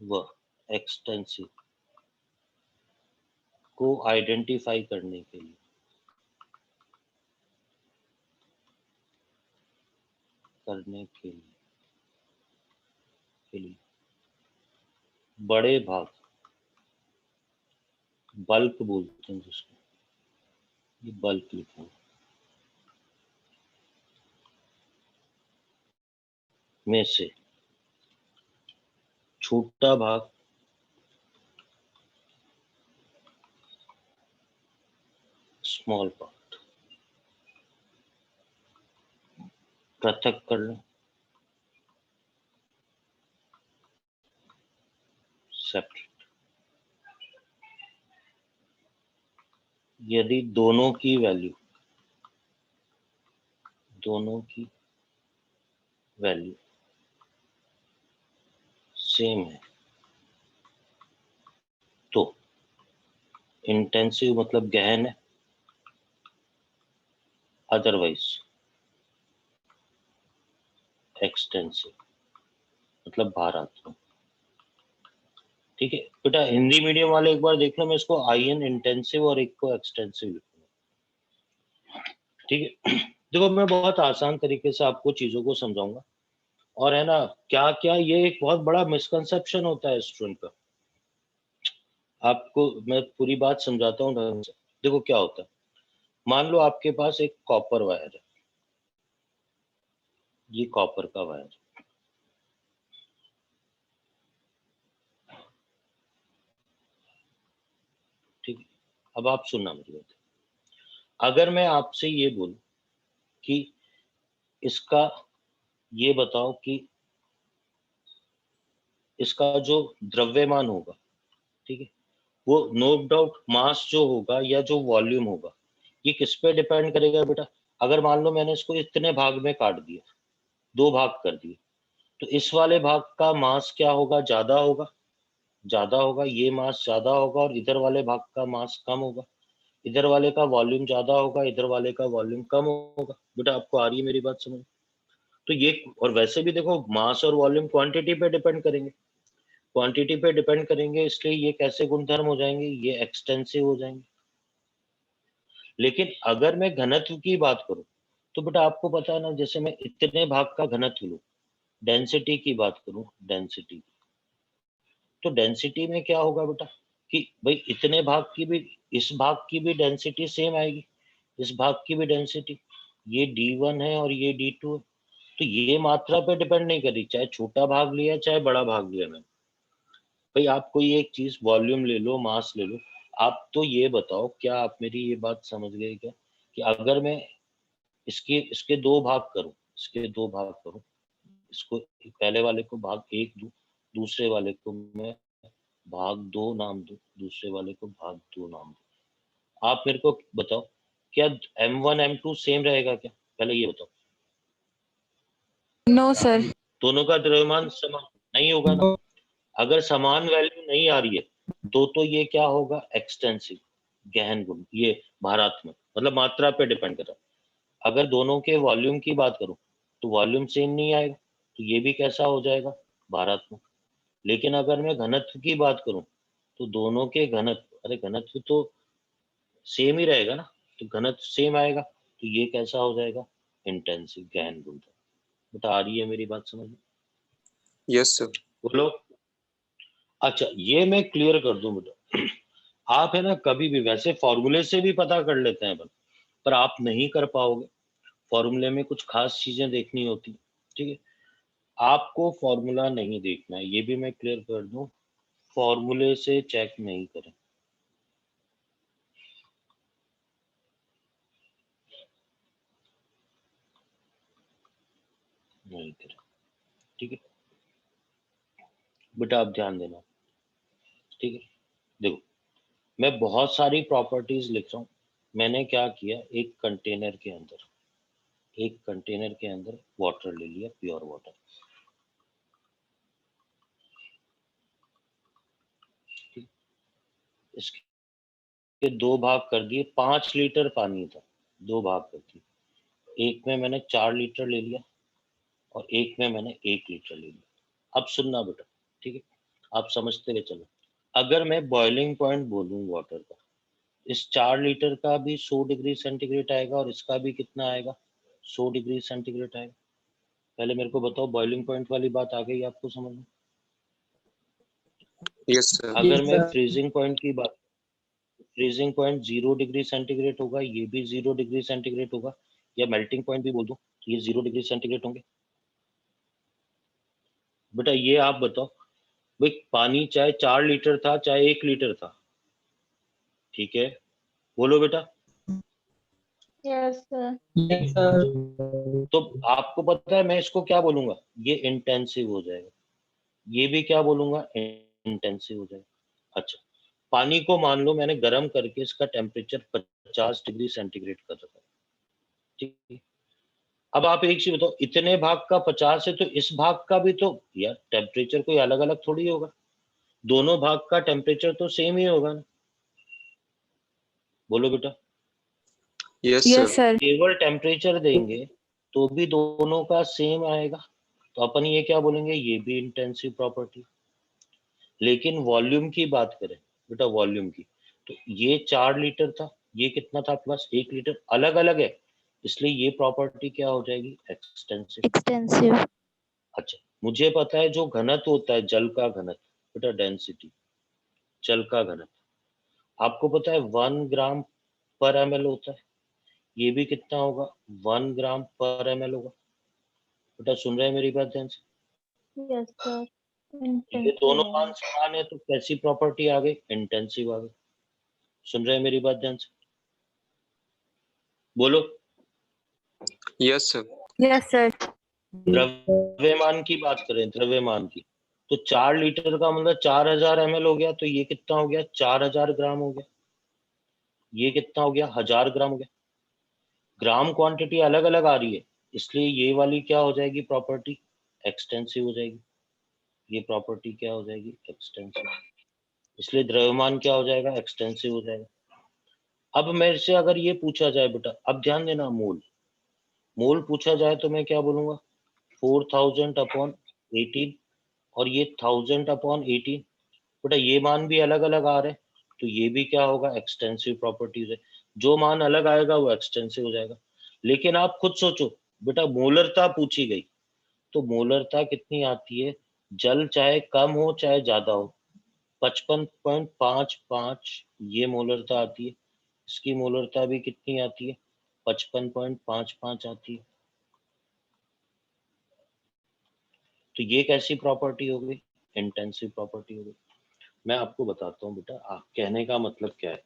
वह एक्सटेंसिव को आइडेंटिफाई करने के लिए, बड़े भाग बल्क बोलते हैं जिसको, ये बल्क लिखना में से छोटा भाग स्मॉल पार्ट पृथक कर लो, सेपरेट। यदि दोनों की वैल्यू सेम है तो इंटेंसिव मतलब गहन है, अदरवाइज एक्सटेंसिव मतलब भारात्मक। ठीक है बेटा, हिंदी मीडियम वाले एक बार देख लो, मैं इसको आईएन इंटेंसिव और एक को एक्सटेंसिव लिखूंगा। ठीक है, देखो मैं बहुत आसान तरीके से आपको चीजों को समझाऊंगा, और है ना क्या क्या ये एक बहुत बड़ा मिसकंसेप्शन होता है स्टूडेंट का। आपको मैं पूरी बात समझाता हूँ ढंग से। देखो क्या होता है, मान लो आपके पास एक कॉपर वायर है, ये कॉपर का वायर, ठीक है। अब आप सुनना मेरी बात, अगर मैं आपसे ये बोलूं कि इसका ये बताओ कि इसका जो द्रव्यमान होगा, ठीक है, वो नो डाउट मास जो होगा या जो वॉल्यूम होगा, ये किस पे डिपेंड करेगा बेटा। अगर मान लो मैंने इसको इतने भाग में काट दिया, दो भाग कर दिए, तो इस वाले भाग का मास क्या होगा, ज्यादा होगा, ये मास ज्यादा होगा, और इधर वाले भाग का मास कम होगा, इधर वाले का वॉल्यूम ज्यादा होगा, इधर वाले का वॉल्यूम कम होगा। बेटा आपको आ रही है मेरी बात समझ? तो ये, और वैसे भी देखो मास और वॉल्यूम क्वांटिटी पे डिपेंड करेंगे, इसलिए ये कैसे गुणधर्म हो जाएंगे, ये एक्सटेंसिव हो जाएंगे। लेकिन अगर मैं घनत्व की बात करूं, तो बेटा आपको पता है ना, जैसे मैं इतने भाग का घनत्व लूं, डेंसिटी की बात करूं, डेंसिटी, तो डेंसिटी में क्या होगा बेटा कि भाई इतने भाग की भी, इस भाग की भी डेंसिटी सेम आएगी, इस भाग की भी डेंसिटी, ये D1 है और ये D2 है। तो ये मात्रा पे डिपेंड नहीं करी, चाहे छोटा भाग लिया चाहे बड़ा भाग लिया मैंने। भाई आप कोई एक चीज वॉल्यूम ले लो, मास ले लो, आप तो ये बताओ, क्या आप मेरी ये बात समझ गए क्या, कि अगर मैं इसके दो भाग करूं, इसको पहले वाले को भाग एक दूं, दूसरे वाले को मैं भाग दो नाम दूं, दूसरे वाले को भाग दो नाम दूं, आप मेरे को बताओ क्या M1 M2 सेम रहेगा क्या, पहले ये बताओ। No sir. दोनों का द्रव्यमान समान नहीं होगा ना। अगर समान वैल्यू नहीं आ रही है तो ये क्या होगा, एक्सटेंसिव, गहन गुण, ये भारात्मक मतलब मात्रा पे डिपेंड कर रहा है। अगर दोनों के वॉल्यूम की बात करूं तो वॉल्यूम सेम नहीं आएगा, तो ये भी कैसा हो जाएगा, भारात्मक। लेकिन अगर मैं घनत्व की बात करूं तो दोनों के घनत्व, अरे घनत्व तो सेम ही रहेगा ना, तो घनत्व सेम आएगा, तो ये कैसा हो जाएगा, इंटेंसिव, गहन गुण। बता आ रही है मेरी बात समझ में? Yes sir. बोलो। अच्छा ये मैं क्लियर कर दूं बेटा, आप है ना कभी भी वैसे फॉर्मूले से भी पता कर लेते हैं पर आप नहीं कर पाओगे, फॉर्मूले में कुछ खास चीजें देखनी होती, ठीक है। आपको फॉर्मूला नहीं देखना है, ये भी मैं क्लियर कर दूं, फॉर्मूले से चेक नहीं करें, नहीं करें, ठीक है बेटा, आप ध्यान देना, ठीक है। देखो मैं बहुत सारी प्रॉपर्टीज लिख रहा हूँ, मैंने क्या किया, एक कंटेनर के अंदर वाटर ले लिया, प्योर वाटर, इसके दो भाग कर दिए, 5 लीटर पानी था, दो भाग कर दिए, एक में मैंने 4 लीटर ले लिया और एक में मैंने 1 लीटर ले लिया। अब सुनना बेटा, ठीक है, आप समझते हुए चलो। अगर मैं बॉइलिंग पॉइंट बोलूं वाटर का, इस 4 लीटर का भी 100 डिग्री सेंटीग्रेड आएगा और इसका भी कितना आएगा, 100 डिग्री सेंटीग्रेड आएगा। पहले मेरे को बताओ बॉइलिंग पॉइंट वाली बात आ गई आपको समझ में? Yes sir. अगर मैं फ्रीजिंग पॉइंट की बात, फ्रीजिंग पॉइंट 0 डिग्री सेंटीग्रेड होगा, ये भी 0 डिग्री सेंटीग्रेड होगा, या मेल्टिंग पॉइंट भी बोल दूं तो ये 0 डिग्री सेंटीग्रेड होंगे। बेटा ये आप बताओ भाई, पानी चाहे 4 लीटर था चाहे 1 लीटर था, ठीक है, बोलो बेटा। Yes sir. तो आपको पता है मैं इसको क्या बोलूंगा, ये इंटेंसिव हो जाएगा, ये भी क्या बोलूंगा, इंटेंसिव हो जाएगा। अच्छा, पानी को मान लो मैंने गर्म करके इसका टेम्परेचर 50 डिग्री सेंटीग्रेड कर रखा है, ठीक है। अब आप एक चीज बताओ, इतने भाग का 50 है तो इस भाग का भी तो यार टेम्परेचर कोई अलग अलग थोड़ी होगा, दोनों भाग का टेम्परेचर तो सेम ही होगा ना, बोलो बेटा। Yes yes sir. सर। केवल टेम्परेचर देंगे तो भी दोनों का सेम आएगा, तो अपन ये क्या बोलेंगे, ये भी इंटेंसिव प्रॉपर्टी। लेकिन वॉल्यूम की बात करें बेटा, वॉल्यूम की, तो ये 4 लीटर था, ये कितना था प्लस 1 लीटर, अलग अलग है, इसलिए ये प्रॉपर्टी क्या हो जाएगी, एक्सटेंसिव। एक्सटेंसिव। अच्छा, मुझे पता है जो घनत्व होता है जल का घनत्व बेटा, डेंसिटी, जल का घनत्व आपको पता है 1 ग्राम पर ml होता है, ये भी कितना होगा, 1 ग्राम पर ml होगा। बेटा सुन रहे हैं मेरी बात ध्यान से, यस सर। ये दोनों मान समान है तो कैसी प्रॉपर्टी आ गई, इंटेंसिव आ गई। सुन रहे हैं मेरी बात ध्यान से, बोलो। Yes sir. Yes sir. द्रव्यमान की बात करें, द्रव्यमान की, तो 4 लीटर का मतलब 4000 ml हो गया, तो ये कितना हो गया, 4000 ग्राम हो गया, ये कितना हो गया, 1000 ग्राम हो गया। ग्राम क्वांटिटी अलग अलग आ रही है, इसलिए ये वाली क्या हो जाएगी प्रॉपर्टी, एक्सटेंसिव हो जाएगी, ये प्रॉपर्टी क्या हो जाएगी, एक्सटेंसिव, इसलिए द्रव्यमान क्या हो जाएगा, एक्सटेंसिव हो जाएगा। अब मेरे से अगर ये पूछा जाए बेटा, अब ध्यान देना, मोल, मोल पूछा जाए तो मैं क्या बोलूंगा, 4000 अपॉन 18, और ये 1000 अपॉन 18, बेटा ये मान भी अलग अलग आ रहे हैं, तो ये भी क्या होगा, एक्सटेंसिव प्रॉपर्टीज है, जो मान अलग आएगा वो एक्सटेंसिव हो जाएगा। लेकिन आप खुद सोचो बेटा, मोलरता पूछी गई, तो मोलरता कितनी आती है, जल चाहे कम हो चाहे ज्यादा हो, 55.55 ये मोलरता आती है, इसकी मोलरता भी कितनी आती है, 55.55 आती है। तो ये कैसी प्रॉपर्टी हो गई, इंटेंसिव प्रॉपर्टी हो गई। मैं आपको बताता हूँ बेटा, आप कहने का मतलब क्या है,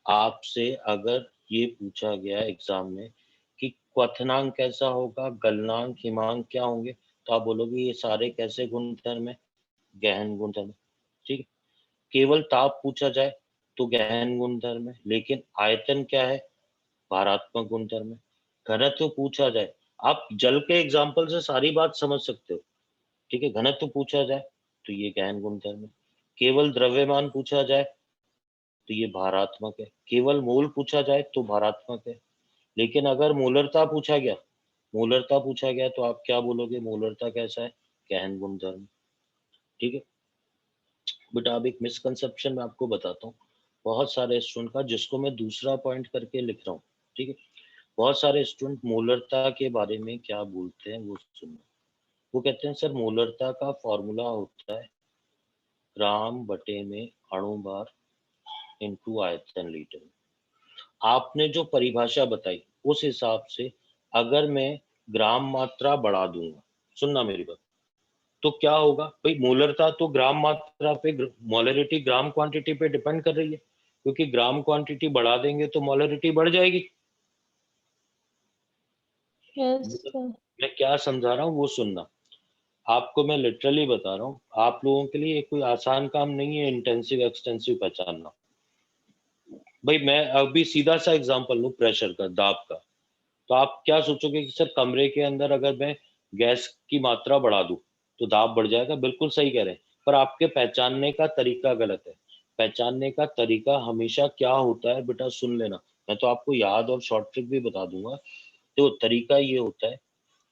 आपसे अगर ये पूछा गया एग्जाम में कि क्वथनांक कैसा होगा, गलनांक, हिमांक क्या होंगे, तो आप बोलोगे ये सारे कैसे गुणधर्म है, गहन गुणधर्म, ठीक है। केवल ताप पूछा जाए तो गहन गुणधर्म है, लेकिन आयतन क्या है, भारात्मक गुणधर्म है। घनत्व पूछा जाए, आप जल के एग्जाम्पल से सारी बात समझ सकते हो, ठीक है। घनत्व पूछा जाए तो ये गहन गुणधर्म है, केवल द्रव्यमान पूछा जाए तो ये भारात्मक है, केवल मोल पूछा जाए तो भारात्मक है। लेकिन अगर मोलरता पूछा गया, मोलरता पूछा गया तो आप क्या बोलोगे, मोलरता कैसा है, गहन गुणधर्म, ठीक है। बेटा अब एक मिसकंसेप्शन मैं आपको बताता हूँ, बहुत सारे स्टूडेंट का, जिसको मैं दूसरा पॉइंट करके लिख रहा हूँ, ठीक है। बहुत सारे स्टूडेंट मोलरता के बारे में क्या बोलते हैं वो सुनो, वो कहते हैं सर मोलरता का फॉर्मूला होता है ग्राम बटे में अणु बार इंटू आयतन लीटर। आपने जो परिभाषा बताई उस हिसाब से अगर मैं ग्राम मात्रा बढ़ा दूंगा, सुनना मेरी बात, तो क्या होगा भाई, मोलरता तो ग्राम मात्रा पे, मोलरिटी ग्राम क्वांटिटी पे डिपेंड कर रही है, क्योंकि ग्राम क्वांटिटी बढ़ा देंगे तो मोलरिटी बढ़ जाएगी। Yes sir. मैं क्या समझा रहा हूँ वो सुनना, आपको मैं लिटरली बता रहा हूँ, आप लोगों के लिए कोई आसान काम नहीं है इंटेंसिव एक्सटेंसिव पहचानना। भाई मैं अभी सीधा सा एग्जांपल लूं, प्रेशर का, दाब का, तो आप क्या सोचोगे कि सर कमरे के अंदर अगर मैं गैस की मात्रा बढ़ा दूं तो दाब बढ़ जाएगा, बिल्कुल सही कह रहे हैं, पर आपके पहचानने का तरीका गलत है। पहचानने का तरीका हमेशा क्या होता है बेटा, सुन लेना, मैं तो आपको याद और शॉर्ट ट्रिक भी बता दूंगा। तो तरीका ये होता है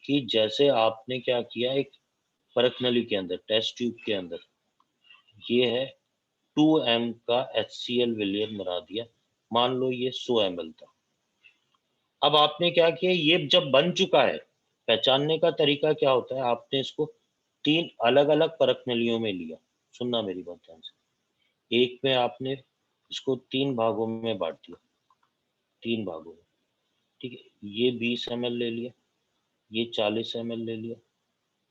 कि जैसे आपने क्या किया, एक परख नली के अंदर, टेस्ट ट्यूब के अंदर, ये है 2m का HCl विलियन बना दिया, मान लो ये 100 ml था। अब आपने क्या किया, ये जब बन चुका है, पहचानने का तरीका क्या होता है, आपने इसको 3 अलग अलग परख नलियों में लिया, सुनना मेरी बात ध्यान से, एक में आपने इसको 3 भागों में बांट दिया, 3 भागों में, ठीक है। ये 20 ml ले लिया, ये 40 ml ले लिया,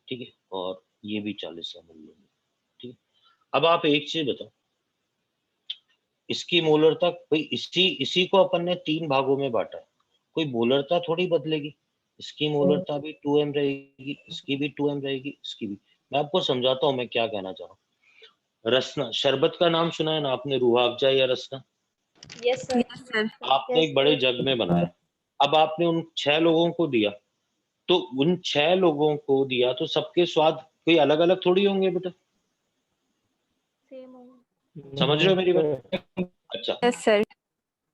ठीक है, और ये भी 40 ml ले लिया, ठीक है। अब आप एक चीज बताओ, इसकी मोलरता, भाई इसी को अपन ने 3 भागों में बांटा है, कोई मोलरता थोड़ी बदलेगी। इसकी मोलरता भी 2m रहेगी, इसकी भी 2m रहेगी, इसकी भी। मैं आपको समझाता हूँ मैं क्या कहना चाह रहा हूँ। रसना, शरबत का नाम सुना है ना आपने, रूह अफ़ज़ा या रसना? Yes sir. आपने यस एक बड़े सर। जग में बनाया, अब आपने उन 6 लोगों को दिया, तो उन 6 लोगों को दिया तो सबके स्वाद कोई अलग अलग थोड़ी होंगे बेटा, सेम होगा। समझ रहे हो मेरी बात? अच्छा, यस सर।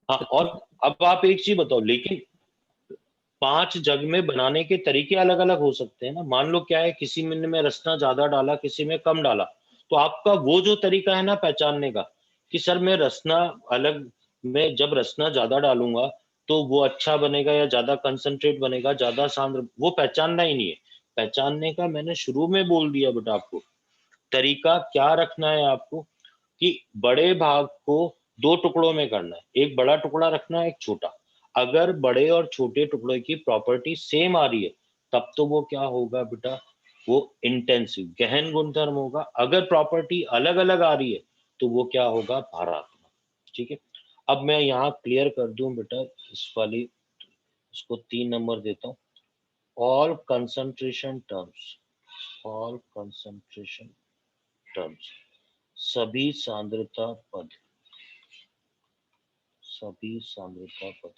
हाँ, और अब आप एक चीज बताओ, लेकिन 5 जग में बनाने के तरीके अलग अलग हो सकते हैं ना। मान लो क्या है, किसी में रसना ज्यादा डाला, किसी में कम डाला, तो आपका वो जो तरीका है ना पहचानने का, कि सर मैं रसना अलग, मैं जब रसना ज्यादा डालूंगा तो वो अच्छा बनेगा या ज्यादा कंसंट्रेट बनेगा, ज्यादा सांद्र, वो पहचानना ही नहीं है। पहचानने का मैंने शुरू में बोल दिया बेटा, आपको तरीका क्या रखना है आपको, कि बड़े भाग को 2 टुकड़ों में करना है, एक बड़ा टुकड़ा रखना है, एक छोटा। अगर बड़े और छोटे टुकड़े की प्रॉपर्टी सेम आ रही है, तब तो वो क्या होगा बेटा, वो इंटेंसिव गहन गुणधर्म होगा। अगर प्रॉपर्टी अलग अलग आ रही है तो वो क्या होगा, भारात्मक, ठीक है। अब मैं यहाँ क्लियर कर दूं बेटा, इस वाली, इसको 3 नंबर देता हूँ। All concentration terms, all concentration terms, सभी सांद्रता पद, सभी सांद्रता पद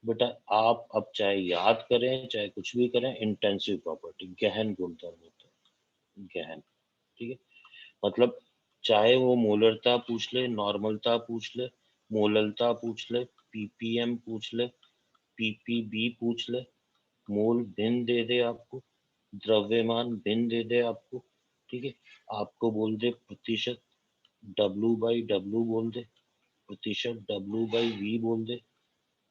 बेटा, आप अब चाहे याद करें चाहे कुछ भी करें, इंटेंसिव प्रॉपर्टी, गहन गुणधर्म होता है, गहन, ठीक है। मतलब चाहे वो मोलरता पूछ ले, नॉर्मलता पूछ ले, मोललता पूछ ले, पीपीएम पूछ ले, पीपीबी पूछ ले, मोल भिन्न दे दे आपको, द्रव्यमान भिन्न दे दे आपको, ठीक है। आपको बोल दे प्रतिशत, W/W बोल दे, प्रतिशत W/V बोल दे,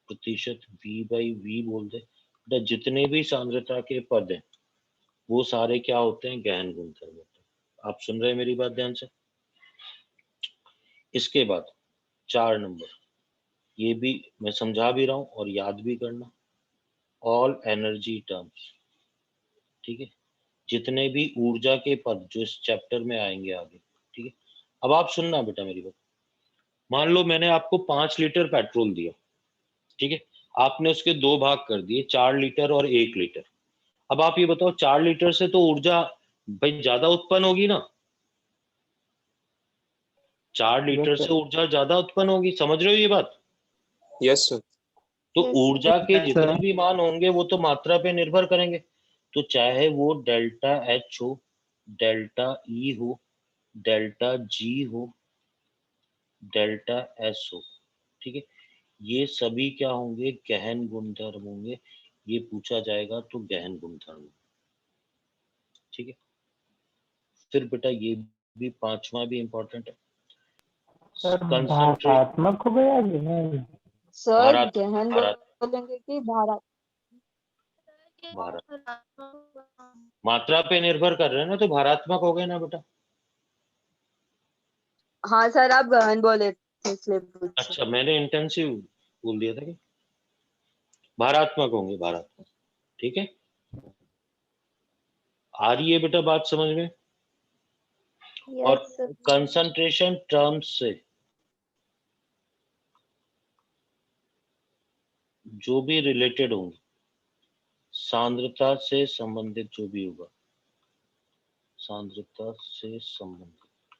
प्रतिशत V/V बोल दे, तो जितने भी सांद्रता के पद हैं वो सारे क्या होते हैं, गहन गुणधर्म होते हैं। आप सुन रहे हैं मेरी बात ध्यान से? इसके बाद 4 नंबर, ये भी मैं समझा भी रहा हूं और याद भी करना, ऑल एनर्जी टर्म्स, ठीक है, जितने भी ऊर्जा के पद जो इस चैप्टर में आएंगे आगे, ठीक है। अब आप सुनना बेटा मेरी बात, मान लो मैंने आपको 5 लीटर पेट्रोल दिया, ठीक है, आपने उसके 2 भाग कर दिए, 4 लीटर और 1 लीटर। अब आप ये बताओ, 4 लीटर से तो ऊर्जा भाई ज्यादा उत्पन्न होगी ना, 4 लीटर से ऊर्जा ज्यादा उत्पन्न होगी, समझ रहे हो ये बात? Yes, sir. तो Yes, ऊर्जा के Yes, जितने sir. भी मान होंगे वो तो मात्रा पे निर्भर करेंगे। तो चाहे वो डेल्टा एच हो, डेल्टा ई हो, डेल्टा जी हो, डेल्टा एस हो, ठीक है, ये सभी क्या होंगे, गहन गुणधर्म होंगे। ये पूछा जाएगा तो गहन गुणधर्म, ठीक है। फिर बेटा ये भी 5वां भी इंपॉर्टेंट है, सर कंसंट्रेट, भावात्मक हो गया कि नहीं? सर भारत, गहन भारत, बोलेंगे कि भारत? भारत, मात्रा पे निर्भर कर रहे हैं ना, तो भारात्मक हो गए ना बेटा। हाँ सर, आप गहन बोले थे इसलिए पूछा। अच्छा, मैंने इंटेंसिव बोल दिया था कि भारात्मक होंगे, भारात्मक, ठीक है। आ रही है बेटा बात समझ में? और यस सर। कंसंट्रेशन टर्म्स से जो भी रिलेटेड होंगे, सांद्रता से संबंधित जो भी होगा, सांद्रता से संबंधित,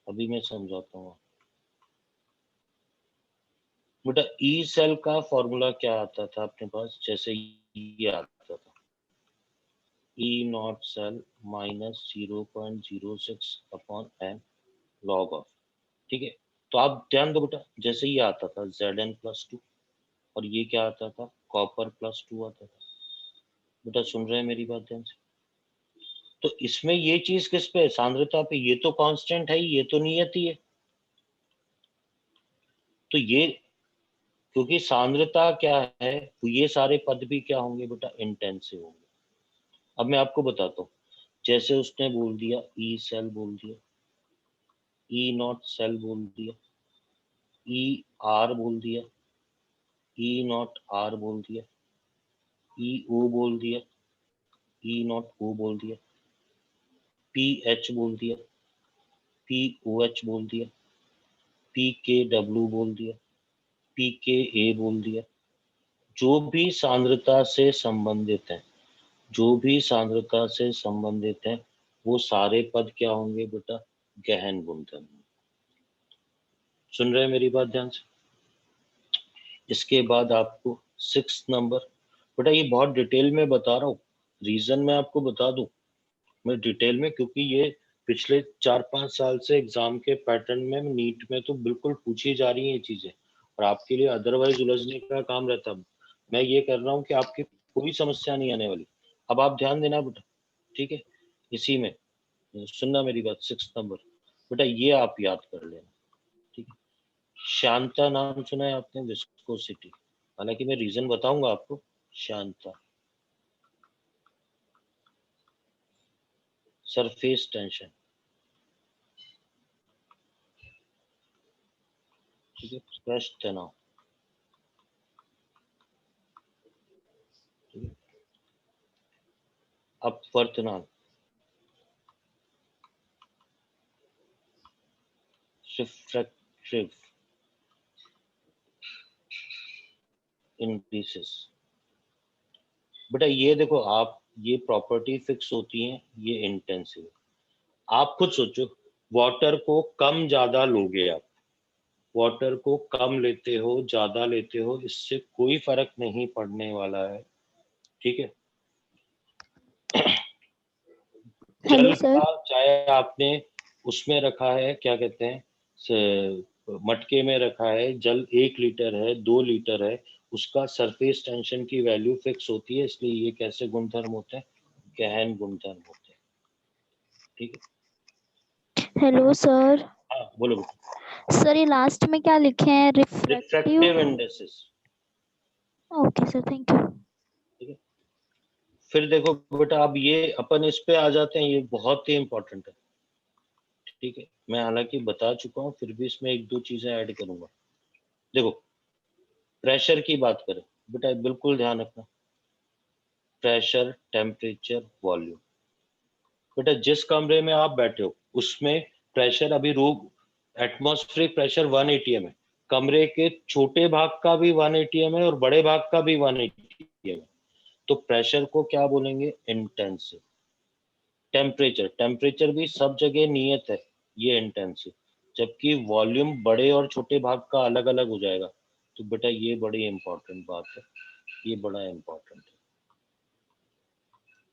अभी मैं समझाता हूँ बेटा। ई सेल का फॉर्मूला क्या आता था अपने पास, जैसे ये आता था, E not cell minus 0.06 upon n log of, ठीक है। तो आप ध्यान दो बेटा, जैसे ये आता था Zn+2, और ये क्या आता था, कॉपर+2 आता था। बेटा सुन रहे हैं मेरी बात ध्यान से? तो इसमें ये चीज किस पे है, सांद्रता पे, ये तो कांस्टेंट है, ये तो नियति है। तो ये, क्योंकि सांद्रता क्या है, तो ये सारे पद भी क्या होंगे बेटा, इंटेंसिव होंगे। अब मैं आपको बताता हूँ, जैसे उसने बोल दिया ई सेल बोल दिया, ई नॉट सेल बोल दिया, ई आर बोल दिया, ई नॉट आर बोल दिया, ई ओ बोल दिया, ई नॉट ओ बोल दिया, पी एच बोल दिया, पी ओ एच बोल दिया, पी के डब्ल्यू बोल दिया, पी के ए बोल दिया। जो भी सांद्रता से संबंधित है, जो भी सांद्रता से संबंधित है, वो सारे पद क्या होंगे बेटा? गहन गुणधर्म। सुन रहे हैं मेरी बात ध्यान से? इसके बाद आपको 6 नंबर, बेटा ये बहुत डिटेल में बता रहा हूँ, रीजन मैं आपको बता दूं मैं डिटेल में, क्योंकि ये पिछले 4-5 साल से एग्जाम के पैटर्न में, नीट में तो बिल्कुल पूछी जा रही है ये चीजें, और आपके लिए अदरवाइज उलझने का काम रहता। मैं ये कर रहा हूँ कि आपकी कोई समस्या नहीं आने वाली। अब आप ध्यान देना बेटा, ठीक है? इसी में सुनना मेरी बात। 6 नंबर बेटा ये आप याद कर लेना, ठीक है? शांता नाम सुना है आपने? विस्कोसिटी, हालांकि मैं रीजन बताऊंगा आपको। शांता, सरफेस टेंशन, ठीक है? पृष्ठ तनाव, ठीक है? अपवर्तनाल, रिफ्रैक्टिव इंडिसेस। बेटा ये देखो, आप ये प्रॉपर्टी फिक्स होती हैं, ये इंटेंसिव। आप खुद सोचो, वाटर को कम ज्यादा लोगे आप, वाटर को कम लेते हो ज्यादा लेते हो, इससे कोई फर्क नहीं पड़ने वाला है, ठीक है? हेलो जल सर। का चाहे आपने उसमें रखा है, क्या कहते हैं, मटके में रखा है, जल 1 लीटर है, 2 लीटर है, उसका सरफेस टेंशन की वैल्यू फिक्स होती है। इसलिए ये कैसे गुणधर्म होते हैं? गहन गुणधर्म होते हैं, ठीक है? Hello sir. हाँ बोलो बेटा। सर ये लास्ट में क्या लिखे हैं? Refractive. Refractive indexes, okay sir, thank you. ठीक है? फिर देखो बेटा, अब ये अपन इस पे आ जाते हैं, ये बहुत ही इंपॉर्टेंट है, ठीक है? मैं हालांकि बता चुका हूँ, फिर भी इसमें 1-2 चीजें ऐड करूंगा। देखो, प्रेशर की बात करें बेटा, बिल्कुल ध्यान रखना, प्रेशर, टेम्परेचर, वॉल्यूम। बेटा जिस कमरे में आप बैठे हो उसमें प्रेशर अभी रूम एटमॉस्फेरिक प्रेशर 1 atm है, कमरे के छोटे भाग का भी 1 atm है और बड़े भाग का भी 1 atm है, तो प्रेशर को क्या बोलेंगे? इंटेंसिव। टेम्परेचर, टेम्परेचर भी सब जगह नियत है, ये इंटेंसिव। जबकि वॉल्यूम बड़े और छोटे भाग का अलग अलग हो जाएगा। तो बेटा ये बड़ी इंपॉर्टेंट बात है, ये बड़ा इंपॉर्टेंट है,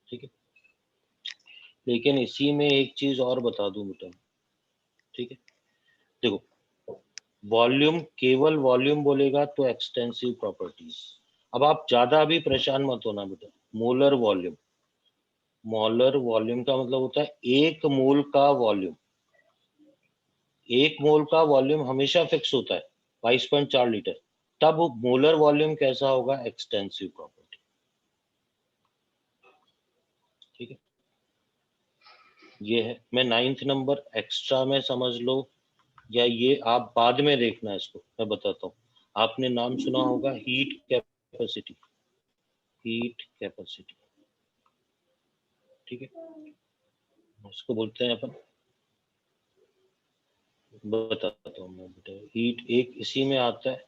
ठीक है? लेकिन इसी में एक चीज और बता दूं बेटा, ठीक है? देखो, वॉल्यूम, केवल वॉल्यूम बोलेगा तो एक्सटेंसिव प्रॉपर्टीज। अब आप ज्यादा भी परेशान मत होना बेटा। मोलर वॉल्यूम, मोलर वॉल्यूम का मतलब होता है 1 मोल का वॉल्यूम। 1 मोल का वॉल्यूम हमेशा फिक्स होता है 22.4 लीटर। तब मोलर वॉल्यूम कैसा होगा? एक्सटेंसिव प्रॉपर्टी, ठीक है? ये है। मैं 9th नंबर एक्स्ट्रा में समझ लो, या ये आप बाद में देखना, इसको मैं बताता हूँ। आपने नाम सुना होगा हीट कैपेसिटी, हीट कैपेसिटी, ठीक है? इसको बोलते हैं अपन, बताता हूँ मैं बेटा। हीट एक इसी में आता है,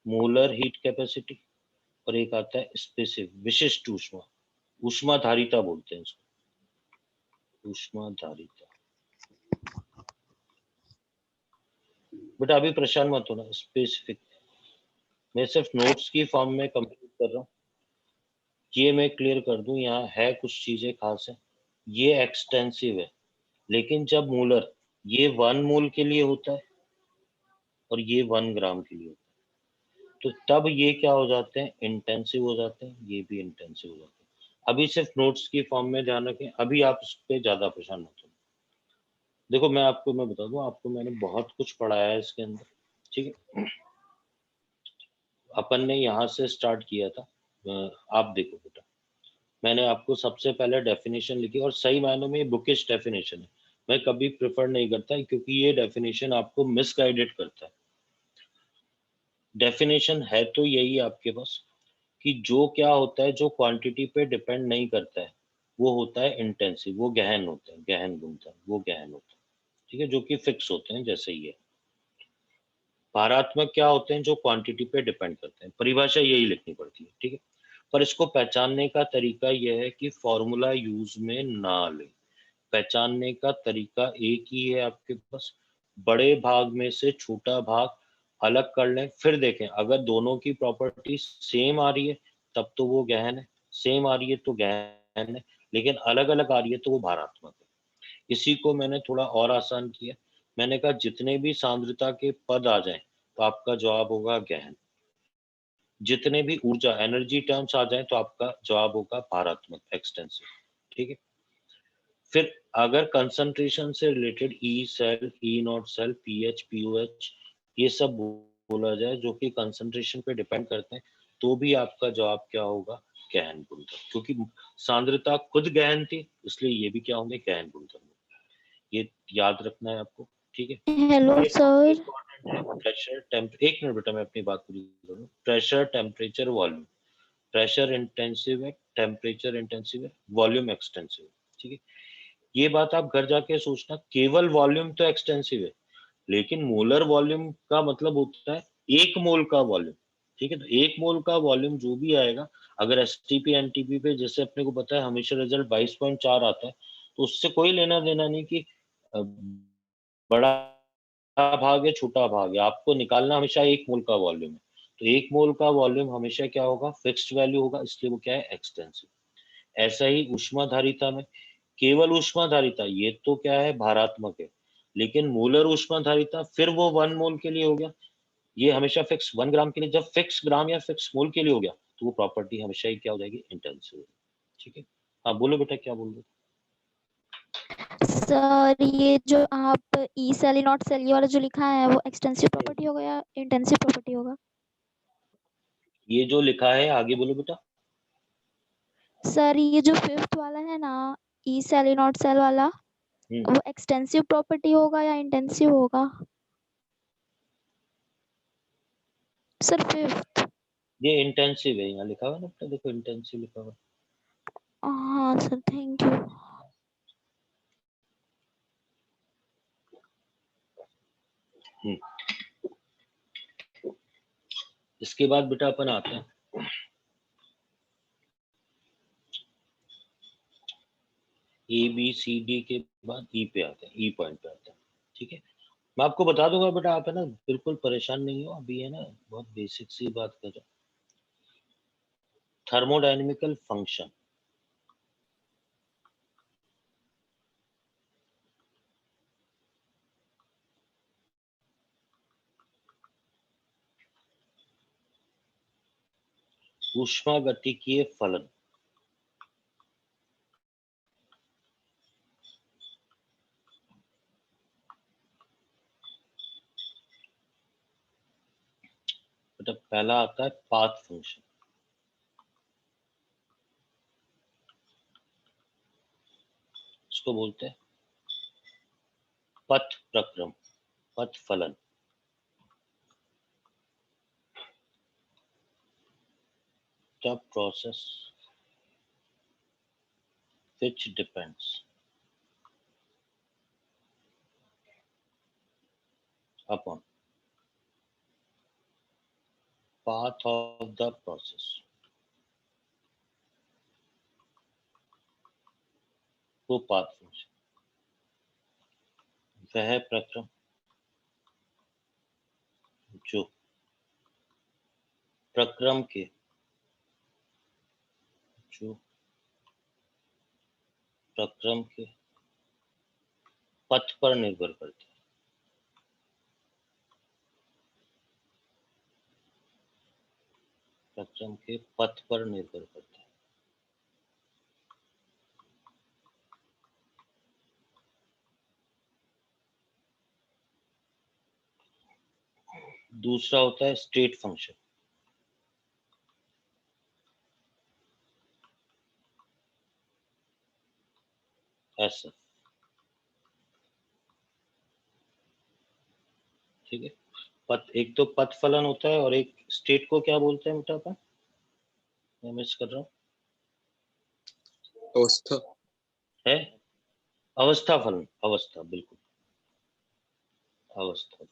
मोलर हीट कैपेसिटी, और एक आता है स्पेसिफिक, विशिष्ट ऊष्मा, ऊष्मा धारिता बोलते हैं इसको, ऊष्मा धारिता। बेटा अभी परेशान मत होना, स्पेसिफिक मैं सिर्फ नोट्स की फॉर्म में कंप्लीट कर रहा हूँ। ये मैं क्लियर कर दूं, यहाँ है कुछ चीजें खास है। ये एक्सटेंसिव है, लेकिन जब मोलर, ये 1 मोल के लिए होता है और ये 1 ग्राम के लिए होता है, तो तब ये क्या हो जाते हैं? इंटेंसिव हो जाते हैं, ये भी इंटेंसिव हो जाते हैं। अभी सिर्फ नोट्स की फॉर्म में ध्यान रखें, अभी आप उस पर ज्यादा परेशान मत हो। देखो मैं बता दूं आपको, मैंने बहुत कुछ पढ़ाया है इसके अंदर, ठीक है? अपन ने यहाँ से स्टार्ट किया था। आप देखो बेटा, मैंने आपको सबसे पहले डेफिनेशन लिखी, और सही मायनों में ये बुकिश डेफिनेशन है। मैं कभी प्रेफर नहीं करता, क्योंकि ये डेफिनेशन आपको मिसगाइडेड करता है। डेफिनेशन है तो यही आपके पास कि जो क्या होता है, जो क्वांटिटी पे डिपेंड नहीं करता है, वो होता है इंटेंसिव, वो गहन होता है, गहन गुणधर्म, वो गहन होता है, ठीक है, जो कि फिक्स होते हैं, जैसे ये भारात्मक क्या होते हैं, जो क्वांटिटी पे डिपेंड करते हैं, परिभाषा यही लिखनी पड़ती है, ठीक है। पर इसको पहचानने का तरीका यह है कि फॉर्मूला यूज में ना ले, पहचानने का तरीका एक ही है आपके पास, बड़े भाग में से छोटा भाग अलग कर लें, फिर देखें अगर दोनों की प्रॉपर्टी सेम आ रही है तब तो वो गहन है, सेम आ रही है तो गहन है, लेकिन अलग अलग आ रही है तो वो भारात्मक है। इसी को मैंने थोड़ा और आसान किया, मैंने कहा जितने भी सांद्रता के पद आ जाएं तो आपका जवाब होगा गहन, जितने भी ऊर्जा एनर्जी टर्म्स आ जाएं तो आपका जवाब होगा भारात्मक, एक्सटेंसिव, ठीक है। फिर अगर कंसंट्रेशन से related E cell, E not cell, pH, pOH ये सब बोला जाए जो कि कंसंट्रेशन पे डिपेंड करते हैं, तो भी आपका जवाब क्या होगा, गहन गुणधर्म, क्योंकि सांद्रता खुद गहन थी इसलिए ये भी क्या होंगे, गहन गुणधर्म। ये याद रखना है आपको, ठीक है। हेलो और एक और सर। इम्पोर्टेंट है प्रेशर एक मिनट बेटा मैं अपनी बात पूरी करूँ, pressure, temperature, volume, pressure intensive है, टेम्परेचर इंटेंसिव है, वॉल्यूम एक्सटेंसिव है, ठीक है। ये बात आप घर जाके सोचना, केवल वॉल्यूम तो एक्सटेंसिव है, लेकिन मोलर वॉल्यूम का मतलब होता है एक मोल का वॉल्यूम, ठीक है। तो एक मोल का वॉल्यूम जो भी आएगा, अगर एसटीपी एनटीपी पे जैसे अपने को पता है हमेशा रिजल्ट 22.4 आता है, तो उससे कोई लेना देना नहीं कि बड़ा भाग है छोटा भाग है, आपको निकालना हमेशा एक मोल का वॉल्यूम है। तो एक मोल का वॉल्यूम हमेशा क्या होगा, फिक्स्ड वैल्यू होगा, इसलिए वो क्या है, एक्सटेंसिव। ऐसा ही ऊष्माधारिता में, केवल ऊष्माधारिता ये तो क्या है, भारात्मक है, लेकिन मोलर ऊष्माधारिता फिर वो 1 मोल के लिए हो गया, ये हमेशा फिक्स 1 ग्राम के लिए, जब फिक्स ग्राम या फिक्स मोल के लिए हो गया तो वो प्रॉपर्टी हमेशा ही क्या हो जाएगी, इंटेंसिव, ठीक है। हाँ बोलो बेटा क्या बोल रहे सर ये जो आप E cell E not cell ये वाला जो लिखा है वो एक्सटेंसिव प्रॉपर्टी होगा या इंटेंसिव प्रॉपर्टी होगा? ये जो लिखा है आगे बोलो बेटा। सर ये जो फिफ्थ वाला है ना, E cell E not cell वाला, वो एक्सटेंसिव प्रॉपर्टी होगा या इंटेंसिव होगा? Sir fifth. ये इंटेंसिव है, यहाँ लिखा हुआ है ना बेटा, देखो इंटेंसिव लिखा हुआ हाँ सर थैंक यू। है। इसके बाद बेटा अपन आते हैं ए बी सी डी के बाद ई पे आते हैं, ई पॉइंट पे आते हैं, ठीक है। मैं आपको बता दूंगा बेटा, आप है ना बिल्कुल परेशान नहीं हो, अभी है ना बहुत बेसिक सी बात कर रहे हैं, थर्मोडायनेमिकल फंक्शन। ऊष्मागतिकीय फलन, बेटा पहला आता है पाथ फंक्शन, इसको बोलते हैं पथ प्रक्रम, पथ फलन। The process which depends upon path of the process, वो पाथ फंक्शन, वह प्रक्रम जो प्रक्रम के जो प्रक्रम के पथ पर निर्भर करता है, प्रक्रम के पथ पर निर्भर करता है। दूसरा होता है स्टेट फंक्शन, ऐसा, ठीक है। एक तो पथ फलन होता है और एक स्टेट को क्या बोलते हैं बेटा अपन? मैं मिस कर रहा हूँ। अवस्था। है अवस्था फलन, अवस्था, बिल्कुल अवस्था।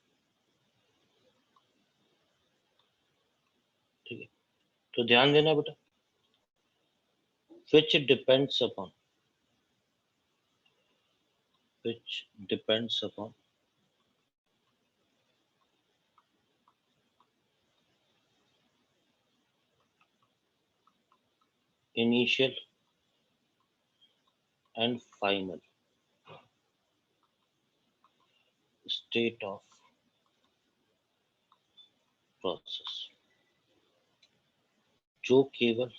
ठीक है, तो ध्यान देना बेटा, which depends upon initial and final state of process, जो केवल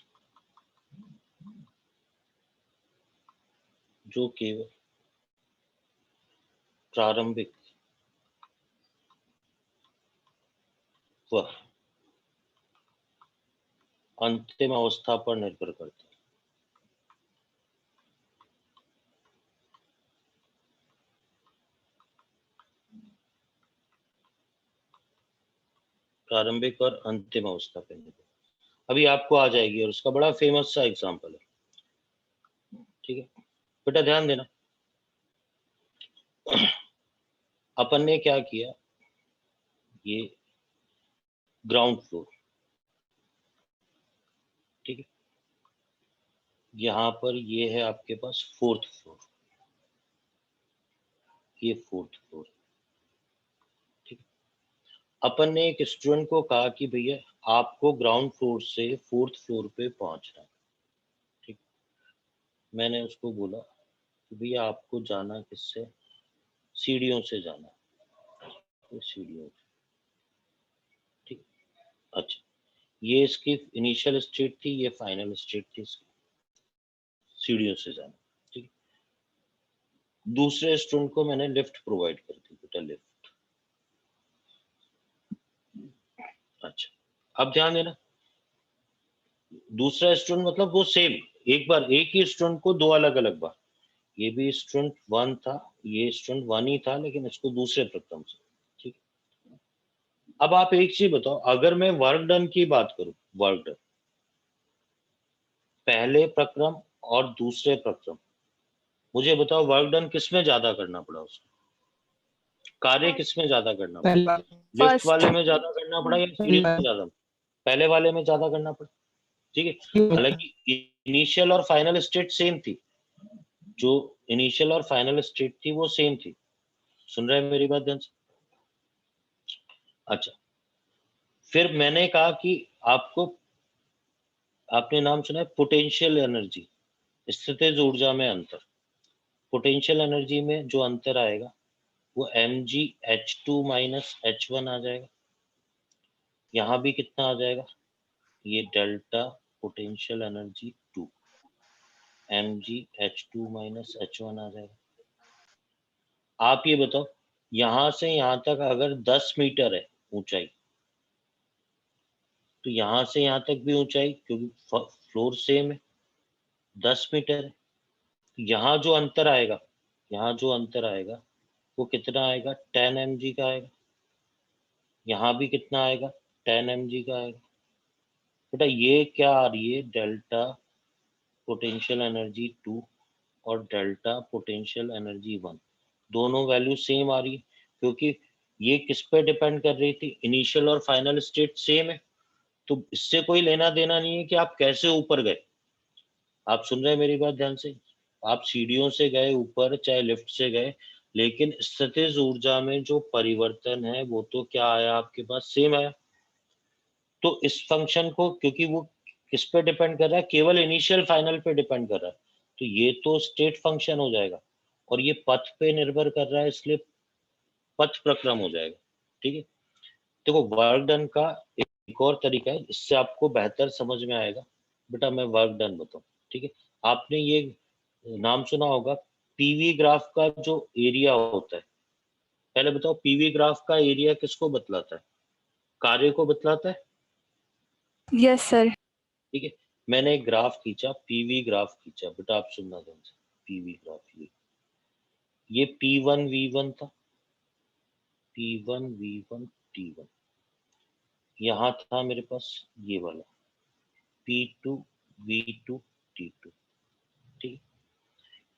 प्रारंभिक व अंतिम अवस्था पर निर्भर करता है। प्रारंभिक और अंतिम अवस्था पर निर्भर, अभी आपको आ जाएगी और उसका बड़ा फेमस सा एग्जांपल है। ठीक है बेटा, ध्यान देना। अपन ने क्या किया, ये ग्राउंड फ्लोर, ठीक है, यहाँ पर ये है आपके पास फोर्थ फ्लोर, ये फोर्थ फ्लोर। ठीक है, अपन ने एक स्टूडेंट को कहा कि भैया आपको ग्राउंड फ्लोर से फोर्थ फ्लोर पे पहुंचना है। ठीक, मैंने उसको बोला कि भैया आपको जाना किससे, सीढ़ियों से जाना है, तो सीढ़ियों से। ठीक, अच्छा, ये इसकी इनिशियल स्टेट थी, ये फाइनल स्टेट थी इसकी, सीढ़ियों से जाना। ठीक, दूसरे स्टूडेंट को मैंने लिफ्ट प्रोवाइड कर दी बेटा, लिफ्ट। अच्छा, अब ध्यान देना, दूसरा स्टूडेंट मतलब वो सेम, एक बार एक ही स्टूडेंट को दो अलग अलग बार, ये भी स्टूडेंट 1 था, ये स्टूडेंट 1 ही था, लेकिन इसको दूसरे प्रक्रम से। ठीक, अब आप एक चीज बताओ, अगर मैं वर्क डन की बात करूं, वर्क डन पहले प्रक्रम और दूसरे प्रक्रम, मुझे बताओ वर्क डन किसमें ज्यादा करना पड़ा, उसको कार्य किसमें ज्यादा करना पड़ा, लिफ्ट वाले में ज्यादा करना पड़ा या सीढ़ी में ज्यादा, पहले वाले में ज्यादा करना पड़ा। ठीक है, हालांकि इनिशियल और फाइनल स्टेट सेम थी, जो इनिशियल और फाइनल स्टेट थी वो सेम थी। सुन रहे हैं मेरी बात ध्यान से? अच्छा, फिर मैंने कहा कि आपको, आपने नाम सुना है पोटेंशियल एनर्जी, स्थितिज ऊर्जा में अंतर। पोटेंशियल एनर्जी में जो अंतर आएगा वो mgh2 माइनस h1 आ जाएगा। यहां भी कितना आ जाएगा, ये delta potential energy 2 mgh2 minus h1 आ जाएगा। आप ये बताओ, यहां से यहां तक अगर 10 मीटर है ऊंचाई, तो यहां से यहां तक भी ऊंचाई, क्योंकि फ्लोर सेम है, 10 मीटर है, तो यहाँ जो अंतर आएगा, यहाँ जो अंतर आएगा वो कितना आएगा, 10 mg का आएगा। यहाँ भी कितना आएगा, 10 mg का आएगा। बेटा ये क्या आ रही है, डेल्टा पोटेंशियल एनर्जी 2 और डेल्टा पोटेंशियल एनर्जी 1, दोनों वैल्यू सेम आ रही है, क्योंकि ये किस पे डिपेंड कर रही थी, इनिशियल और फाइनल स्टेट सेम है, तो इससे कोई लेना देना नहीं है कि आप कैसे ऊपर गए। आप सुन रहे हैं मेरी बात ध्यान से, आप सीढ़ियों से गए ऊपर चाहे लिफ्ट से गए, लेकिन स्थितिज ऊर्जा में जो परिवर्तन है वो तो क्या आया आपके पास, सेम आया। तो इस फंक्शन को, क्योंकि वो किस पे डिपेंड कर रहा है, केवल इनिशियल फाइनल पे डिपेंड कर रहा है, तो ये तो स्टेट फंक्शन हो जाएगा, और ये पथ पे निर्भर कर रहा है, इसलिए पथ प्रक्रम हो जाएगा। ठीक है, देखो वर्क डन का एक और तरीका है, इससे आपको बेहतर समझ में आएगा। बेटा मैं वर्क डन बताऊं, ठीक है, आपने ये नाम सुना होगा पीवी ग्राफ का जो एरिया होता है, पहले बताओ पीवी ग्राफ का एरिया किसको बतलाता है, कार्य को बतलाता है। Yes sir. ठीक है, मैंने एक ग्राफ खींचा, पीवी ग्राफ खींचा, बेटा आप सुनना ध्यान से, पीवी ग्राफ, ये P1 V1 था, P1 V1 T1, यहाँ था मेरे पास ये वाला P2 V2 T2, ठीक।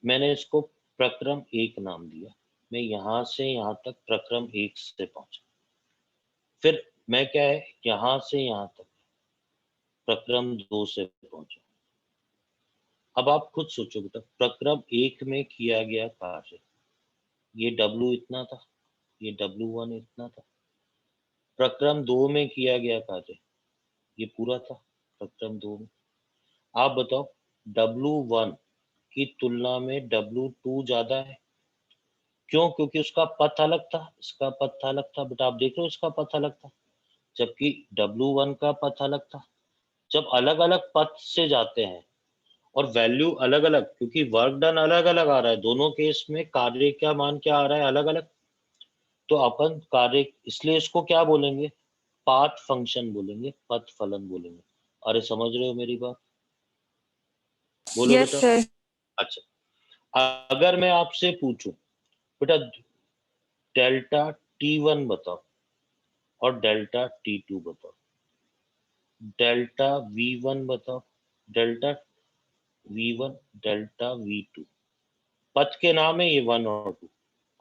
मैंने इसको प्रक्रम 1 नाम दिया, मैं यहाँ से यहाँ तक प्रक्रम 1 से पहुंचा। फिर मैं क्या है यहाँ से यहाँ तक प्रक्रम 2 से पहुंचा। अब आप खुद सोचो बेटा, प्रक्रम 1 में किया गया कार्य, ये W इतना था, ये W1 इतना था। प्रक्रम 2 में किया गया कार्य ये पूरा था प्रक्रम 2 में। आप बताओ W1 की तुलना में W2 ज्यादा है, क्यों? क्योंकि उसका पथ अलग था, इसका पथ अलग था। बेटा आप देख रहे हो, इसका पथ अलग था, जबकि W1 का पथ अलग था। जब अलग अलग पथ से जाते हैं और वैल्यू अलग अलग, क्योंकि वर्क डन अलग अलग आ रहा है, दोनों केस में कार्य का मान क्या आ रहा है, अलग अलग, तो अपन कार्य, इसलिए इसको क्या बोलेंगे, पाथ फंक्शन बोलेंगे, पथ फलन बोलेंगे। अरे समझ रहे हो मेरी बात? बोलो Yes, बेटा। sir. अच्छा, अगर मैं आपसे पूछूं बेटा डेल्टा T1 बताओ और डेल्टा T2 बताओ, डेल्टा V1 बताओ, डेल्टा V1, डेल्टा V2, पथ के नाम है ये 1 और 2,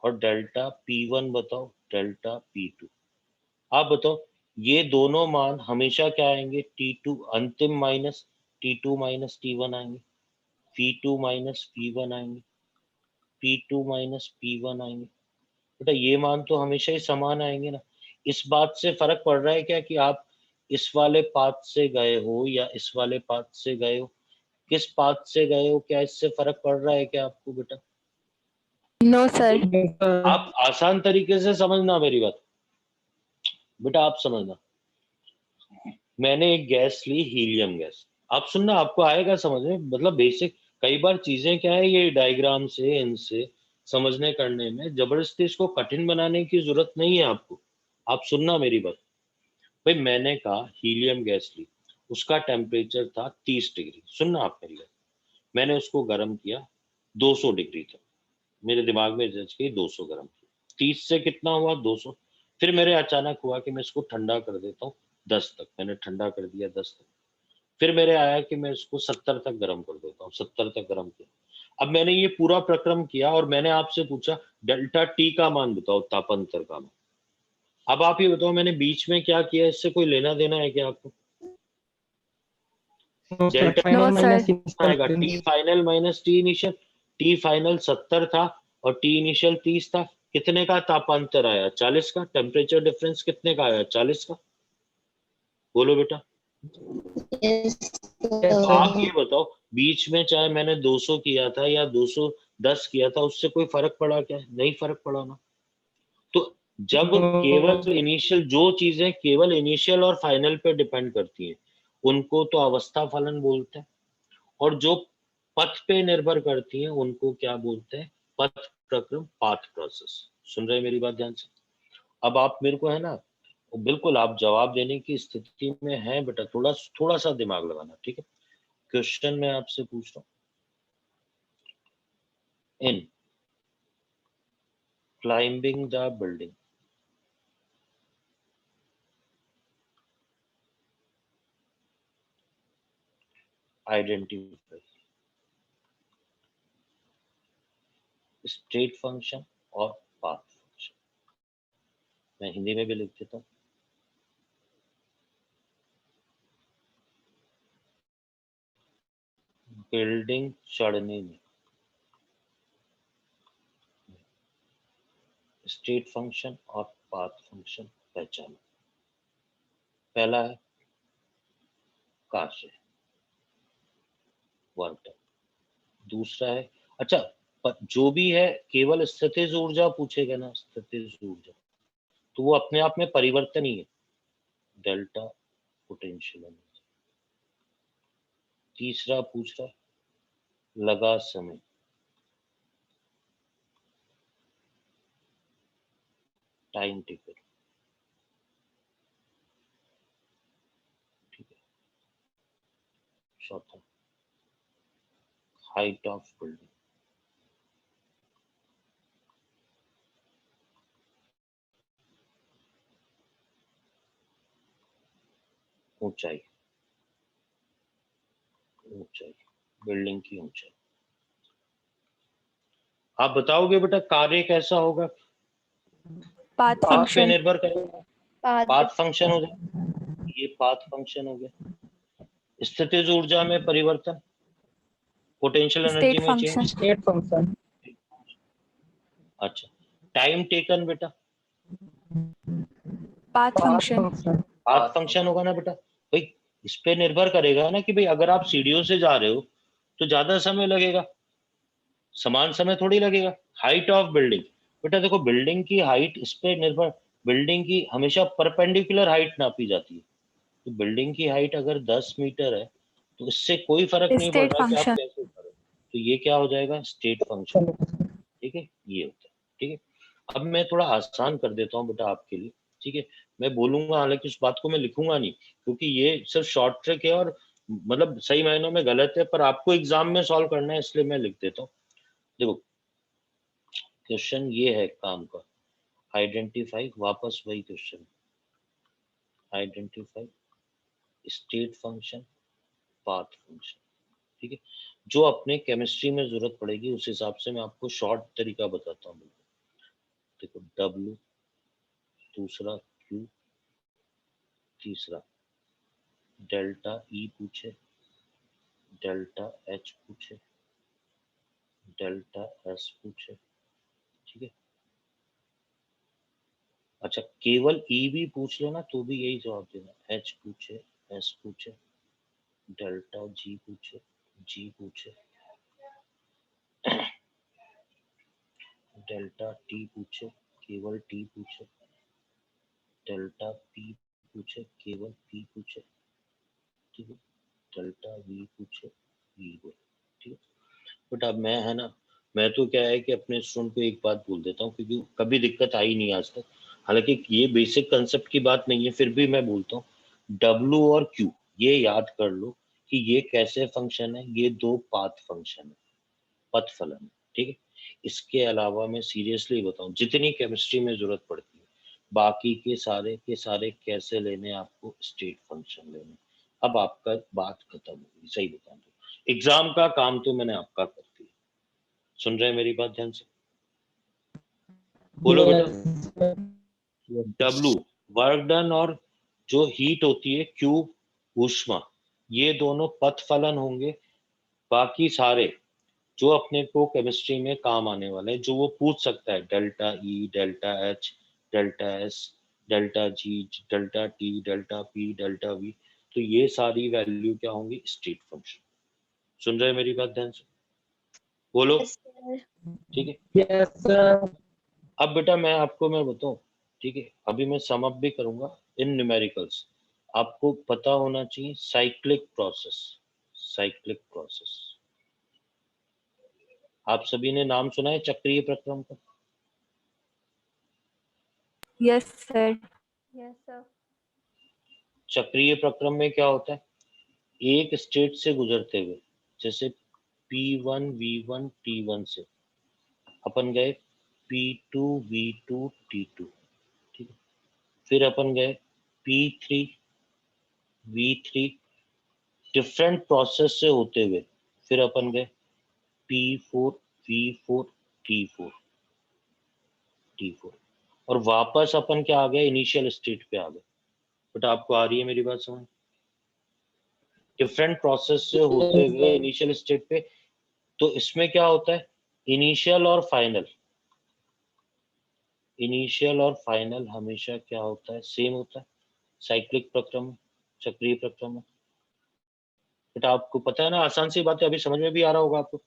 और डेल्टा P1 बताओ, डेल्टा P2। आप बताओ ये दोनों मान हमेशा क्या आएंगे, T2 अंतिम माइनस T2 माइनस T1 आएंगे, P2 माइनस P1 आएंगे, P2 माइनस P1 आएंगे। बेटा ये मान तो हमेशा ही समान आएंगे ना। इस बात से फर्क पड़ रहा है क्या कि आप इस वाले पाथ से गए हो या इस वाले पाथ से गए हो, किस पाथ से गए हो, क्या इससे फर्क पड़ रहा है क्या आपको बेटा? No, sir. आप आसान तरीके से समझना मेरी बात बेटा, आप समझना। मैंने एक गैस ली, हीलियम गैस, आप सुनना, आपको आएगा समझ में, मतलब बेसिक। कई बार चीजें क्या है, ये डायग्राम से इनसे समझने करने में जबरदस्ती इसको कठिन बनाने की जरूरत नहीं है आपको। आप सुनना मेरी बात भाई, मैंने कहा हीलियम गैस ली, उसका टेम्परेचर था 30 डिग्री। सुनना आप मेरी बात, मैंने उसको गर्म किया 200 डिग्री तक, मेरे दिमाग में जज के 200 गर्म किया, 30 से कितना हुआ 200। फिर मेरे अचानक हुआ कि मैं इसको ठंडा कर देता हूँ 10 तक, मैंने ठंडा कर दिया 10 तक। फिर मेरे आया कि मैं इसको 70 तक गर्म कर देता हूँ, 70 तक गर्म किया। अब मैंने ये पूरा प्रक्रम किया और मैंने आपसे पूछा डेल्टा टी का मान बताओ, तापांतर का मान। अब आप ये बताओ मैंने बीच में क्या किया, इससे कोई लेना देना है क्या आपको? Delta No, sir. आएगा T final minus T initial, T final 70 था और टी इनिशियल 30 था, कितने का तापांतर आया, 40 का। टेम्परेचर डिफरेंस कितने का आया, 40 का। बोलो बेटा। तो आप ये बताओ बीच में चाहे मैंने 200 किया था या 210 किया था, उससे कोई फर्क पड़ा क्या? नहीं फर्क पड़ा ना। तो जब केवल इनिशियल, जो चीजें केवल इनिशियल और फाइनल पे डिपेंड करती हैं उनको तो अवस्था फलन बोलते हैं, और जो पथ पे निर्भर करती हैं उनको क्या बोलते हैं, पथ प्रक्रम, पाथ प्रोसेस। सुन रहे हैं मेरी बात ध्यान से? अब आप मेरे को है ना, बिल्कुल आप जवाब देने की स्थिति में हैं बेटा, थोड़ा थोड़ा सा दिमाग लगाना, ठीक है। क्वेश्चन मैं आपसे पूछ रहा हूँ, इन climbing the building identify state function और पाथ फंक्शन। मैं हिंदी में भी लिख देता हूँ। बिल्डिंग चढ़ने में स्टेट फंक्शन और पाथ फंक्शन पहचानो। पहला है कार्य, वर्क। दूसरा है, अच्छा जो भी है केवल स्थितिज ऊर्जा पूछेगा ना, स्थितिज ऊर्जा, तो वो अपने आप में परिवर्तन ही है, डेल्टा पोटेंशियल एनर्जी। तीसरा पूछ रहा है लगा समय, टाइम टिकट, ठीक है। चौथा हाइट ऑफ बिल्डिंग। ऊंचाई, ऊंचाई, बिल्डिंग की ऊंचाई। आप बताओगे बेटा कार्य कैसा होगा? पाथ पाथ पे फंक्शन। निर्भर करेगा, पाथ पाथ फंक्शन हो जाए, ये पाथ फंक्शन हो गया। स्थितिज ऊर्जा में परिवर्तन, पोटेंशियल एनर्जी स्टेट में चेंज, फंक्शन। State function. अच्छा टाइम टेकन बेटा, path path function. Function. Path function होगा ना बेटा। भाई इस पे निर्भर करेगा ना कि भाई अगर आप सीढ़ियों से जा रहे हो तो ज्यादा समय लगेगा, समान समय थोड़ी लगेगा। हाइट ऑफ बिल्डिंग, बेटा देखो बिल्डिंग की हाइट इस पे निर्भर, बिल्डिंग की हमेशा परपेंडिकुलर हाइट नापी जाती है। तो बिल्डिंग की हाइट अगर 10 मीटर है तो इससे कोई फर्क नहीं पड़ स्टेट रहा कि आप फंक्शन। कैसे करो, तो ये क्या हो जाएगा? State function. ठीक है, ये होता है। ठीक है, अब मैं थोड़ा आसान कर देता हूँ बेटा आपके लिए। ठीक है, मैं बोलूंगा, हालांकि उस बात को मैं लिखूंगा नहीं क्योंकि ये सिर्फ शॉर्ट ट्रिक है और मतलब सही मायनों में गलत है, पर आपको एग्जाम में सॉल्व करना है इसलिए मैं लिख देता हूँ। देखो क्वेश्चन ये है काम का, आइडेंटिफाई, वापस वही question, identify state function, path function. ठीक है, जो अपने केमिस्ट्री में जरूरत पड़ेगी उस हिसाब से मैं आपको शॉर्ट तरीका बताता हूँ। देखो W, दूसरा Q, तीसरा डेल्टा E पूछे, डेल्टा H पूछे, डेल्टा S पूछे। ठीक है, अच्छा केवल E भी पूछ लेना तो भी यही जवाब देना। H पूछे, S पूछे, डेल्टा G पूछे, G पूछे, डेल्टा T पूछे, केवल T पूछे, डेल्टा P पूछे, केवल P पूछे। ठीक है, डेल्टा V पूछे, V बोले। ठीक है, बट अब मैं है ना, मैं तो क्या है कि अपने स्टूडेंट को एक बात बोल देता हूँ क्योंकि कभी दिक्कत आई नहीं आज तक, हालांकि ये बेसिक कंसेप्ट की बात नहीं है फिर भी मैं बोलता हूँ W और Q ये याद कर लो कि ये कैसे फंक्शन है, ये दो पाथ फंक्शन है, पथ फलन है। ठीक है, इसके अलावा मैं सीरियसली बताऊं जितनी केमिस्ट्री में जरूरत पड़ती है बाकी के सारे कैसे लेने, आपको स्टेट फंक्शन लेने। अब आपका बात खत्म होगी, सही बता दो एग्जाम का काम तो मैंने आपका कर दिया। सुन रहे हैं मेरी बात ध्यान से? बोलो बेटा। W वर्क डन और जो हीट होती है Q ऊष्मा, ये दोनों पथ फलन होंगे। बाकी सारे जो अपने को केमिस्ट्री में काम आने वाले हैं, जो वो पूछ सकता है, delta E, delta H, delta S, delta G, delta T, delta P, delta V, तो ये सारी वैल्यू क्या होंगी? State function. सुन रहे हैं मेरी बात ध्यान से? बोलो। Yes, sir. ठीक है, यस सर। अब बेटा मैं बताऊं, ठीक है, अभी मैं सम अप भी करूंगा इन न्यूमेरिकल्स। आपको पता होना चाहिए साइक्लिक प्रोसेस, साइक्लिक प्रोसेस। आप सभी ने नाम सुना है चक्रीय प्रक्रम का? Yes sir. Yes, sir. चक्रीय प्रक्रम में क्या होता है? एक स्टेट से गुजरते हुए, जैसे P1 V1 T1 से अपन गए P2 V2 T2। ठीक है, फिर अपन गए P3 V3, डिफरेंट प्रोसेस से होते हुए फिर अपन गए P4 V4 T4 T4, और वापस अपन क्या आ गए? इनिशियल स्टेट पे आ गए। बट आपको आ रही है मेरी बात समझ? डिफरेंट प्रोसेस से होते हुए इनिशियल स्टेट पे, तो इसमें क्या होता है? इनिशियल और फाइनल, इनिशियल और फाइनल हमेशा क्या होता है? सेम होता है साइक्लिक प्रक्रम में, चक्रीय प्रक्रम में। बट आपको पता है ना, आसान सी बात है, अभी समझ में भी आ रहा होगा आपको।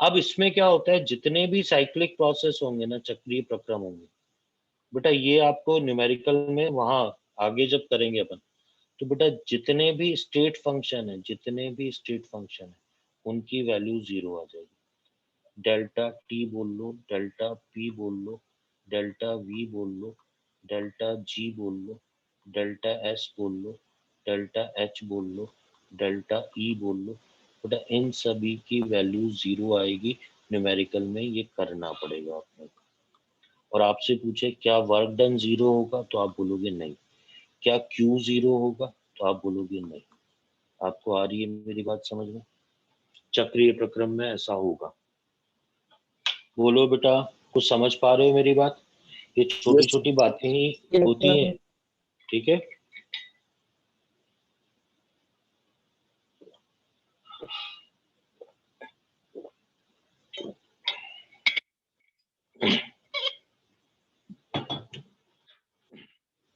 अब इसमें क्या होता है, जितने भी साइक्लिक प्रोसेस होंगे ना, चक्रीय प्रक्रम होंगे बेटा, ये आपको न्यूमेरिकल में वहां आगे जब करेंगे अपन, तो बेटा जितने भी स्टेट फंक्शन है, जितने भी स्टेट फंक्शन है उनकी वैल्यू 0 आ जाएगी। डेल्टा टी बोल लो, डेल्टा पी बोल लो, डेल्टा वी बोल लो, डेल्टा जी बोल लो, डेल्टा एस बोल लो, डेल्टा एच बोल लो, डेल्टा ई बोल लो, बेटा इन सभी की वैल्यू 0 आएगी। न्यूमेरिकल में ये करना पड़ेगा अपने को। और आपसे पूछे क्या वर्क डन 0 होगा, तो आप बोलोगे नहीं। क्या Q 0 होगा? तो आप बोलोगे नहीं। आपको आ रही है मेरी बात समझ में? चक्रीय प्रक्रम में ऐसा होगा। बोलो बेटा, कुछ समझ पा रहे हो मेरी बात? ये छोटी Yes. छोटी बातें ही Yes, होती sir. हैं, ठीक है।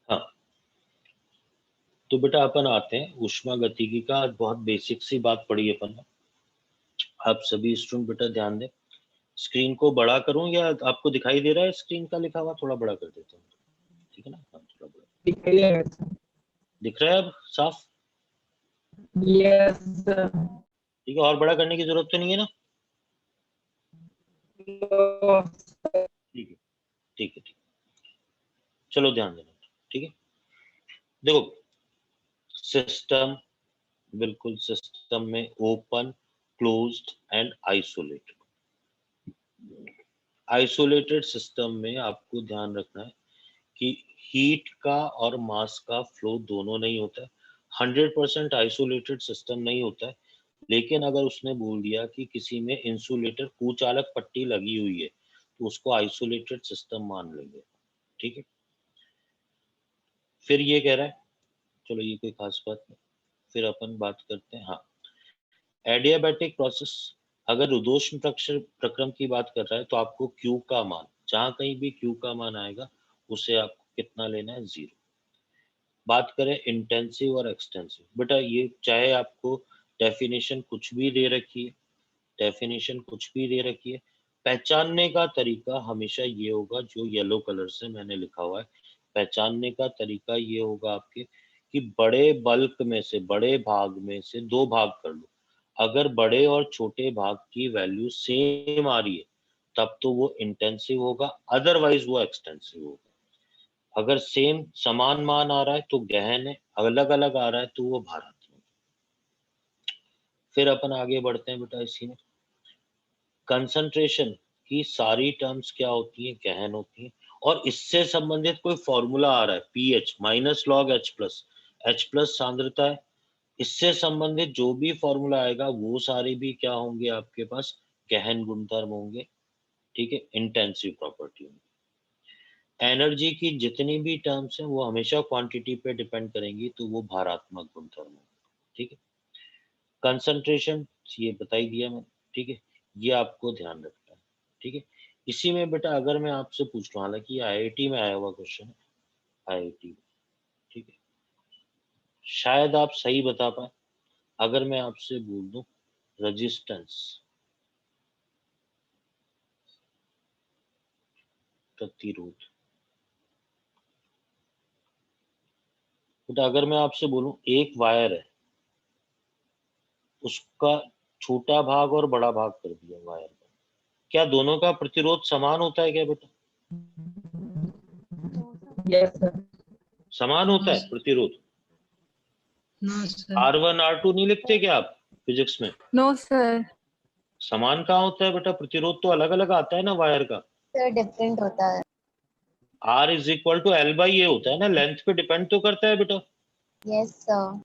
हाँ, तो बेटा अपन आते हैं ऊष्मागतिकी का। आज बहुत बेसिक सी बात पढ़ी अपन ने। आप सभी स्टूडेंट बेटा ध्यान दें। स्क्रीन को बड़ा करूं या आपको दिखाई दे रहा है स्क्रीन का लिखा हुआ? थोड़ा बड़ा कर देता हूँ, ठीक है ना? हाँ, थोड़ा बड़ा दिखाइए सर। दिख रहा है अब साफ? Yes, sir. ठीक है, और बड़ा करने की जरूरत तो नहीं है ना? No, sir. ठीक है, ठीक है, ठीक है। चलो ध्यान देना, ठीक है। देखो, सिस्टम, बिल्कुल सिस्टम में open, closed end isolated. Isolated system में आपको ध्यान रखना है कि हीट का और मास का फ्लो दोनों नहीं होता है। 100% आइसोलेटेड सिस्टम नहीं होता है, लेकिन अगर उसने बोल दिया कि किसी में इंसुलेटर कुचालक पट्टी लगी हुई है तो उसको आइसोलेटेड सिस्टम मान लेंगे, ठीक है। फिर ये कह रहा है, चलो ये कोई खास बात नहीं, फिर अपन बात करते हैं। हाँ, एडियाबैटिक प्रोसेस, अगर रुद्धोष्म प्रक्रम की बात कर रहा है तो आपको Q का मान, जहां कहीं भी Q का मान आएगा उसे आपको कितना लेना है? 0। बात करें इंटेंसिव और एक्सटेंसिव, बेटा ये चाहे आपको डेफिनेशन कुछ भी दे रखी है, डेफिनेशन कुछ भी दे रखी है, पहचानने का तरीका हमेशा ये होगा जो येलो कलर से मैंने लिखा हुआ है। पहचानने का तरीका ये होगा आपके कि बड़े बल्क में से, बड़े भाग में से दो भाग कर लो। अगर बड़े और छोटे भाग की वैल्यू सेम आ रही है तब तो वो इंटेंसिव होगा, अदरवाइज वो एक्सटेंसिव होगा। अगर सेम समान मान आ रहा है तो गहन है, अलग अलग आ रहा है तो वो भारात्मक। फिर अपन आगे बढ़ते हैं बेटा इसी में। कंसंट्रेशन की सारी टर्म्स क्या होती हैं? गहन होती हैं। और इससे संबंधित कोई फॉर्मूला आ रहा है pH minus log H plus, H plus सांद्रता है, इससे संबंधित जो भी फॉर्मूला आएगा वो सारे भी क्या होंगे आपके पास? गहन गुणधर्म होंगे, ठीक है, इंटेंसिव प्रॉपर्टी होंगी। एनर्जी की जितनी भी टर्म्स हैं वो हमेशा क्वांटिटी पे डिपेंड करेंगी, तो वो भारात्मक गुणधर्म होंगे, ठीक है। कंसंट्रेशन ये बता ही दिया मैंने, ठीक है, ये आपको ध्यान रखना है, ठीक है। इसी में बेटा अगर मैं आपसे पूछ रहा हूँ, हालांकि ये आईआईटी में आया हुआ क्वेश्चन है, आईआईटी, ठीक है, शायद आप सही बता पाए। अगर मैं आपसे बोल दूं रेजिस्टेंस, प्रतिरोध, बेटा अगर मैं आपसे बोलूं एक वायर है, उसका छोटा भाग और बड़ा भाग कर दिया वायर का, क्या दोनों का प्रतिरोध समान होता है क्या बेटा? Yes, sir. समान होता है प्रतिरोध? No, sir. R1 R2 नहीं लिखते क्या आप फिजिक्स में? No, sir. समान कहाँ होता है बेटा? प्रतिरोध तो अलग अलग आता है ना वायर का। सर डिफरेंट होता है। R is equal to L by A होता है ना, लेंथ पे डिपेंड तो करता है बेटा। Yes sir.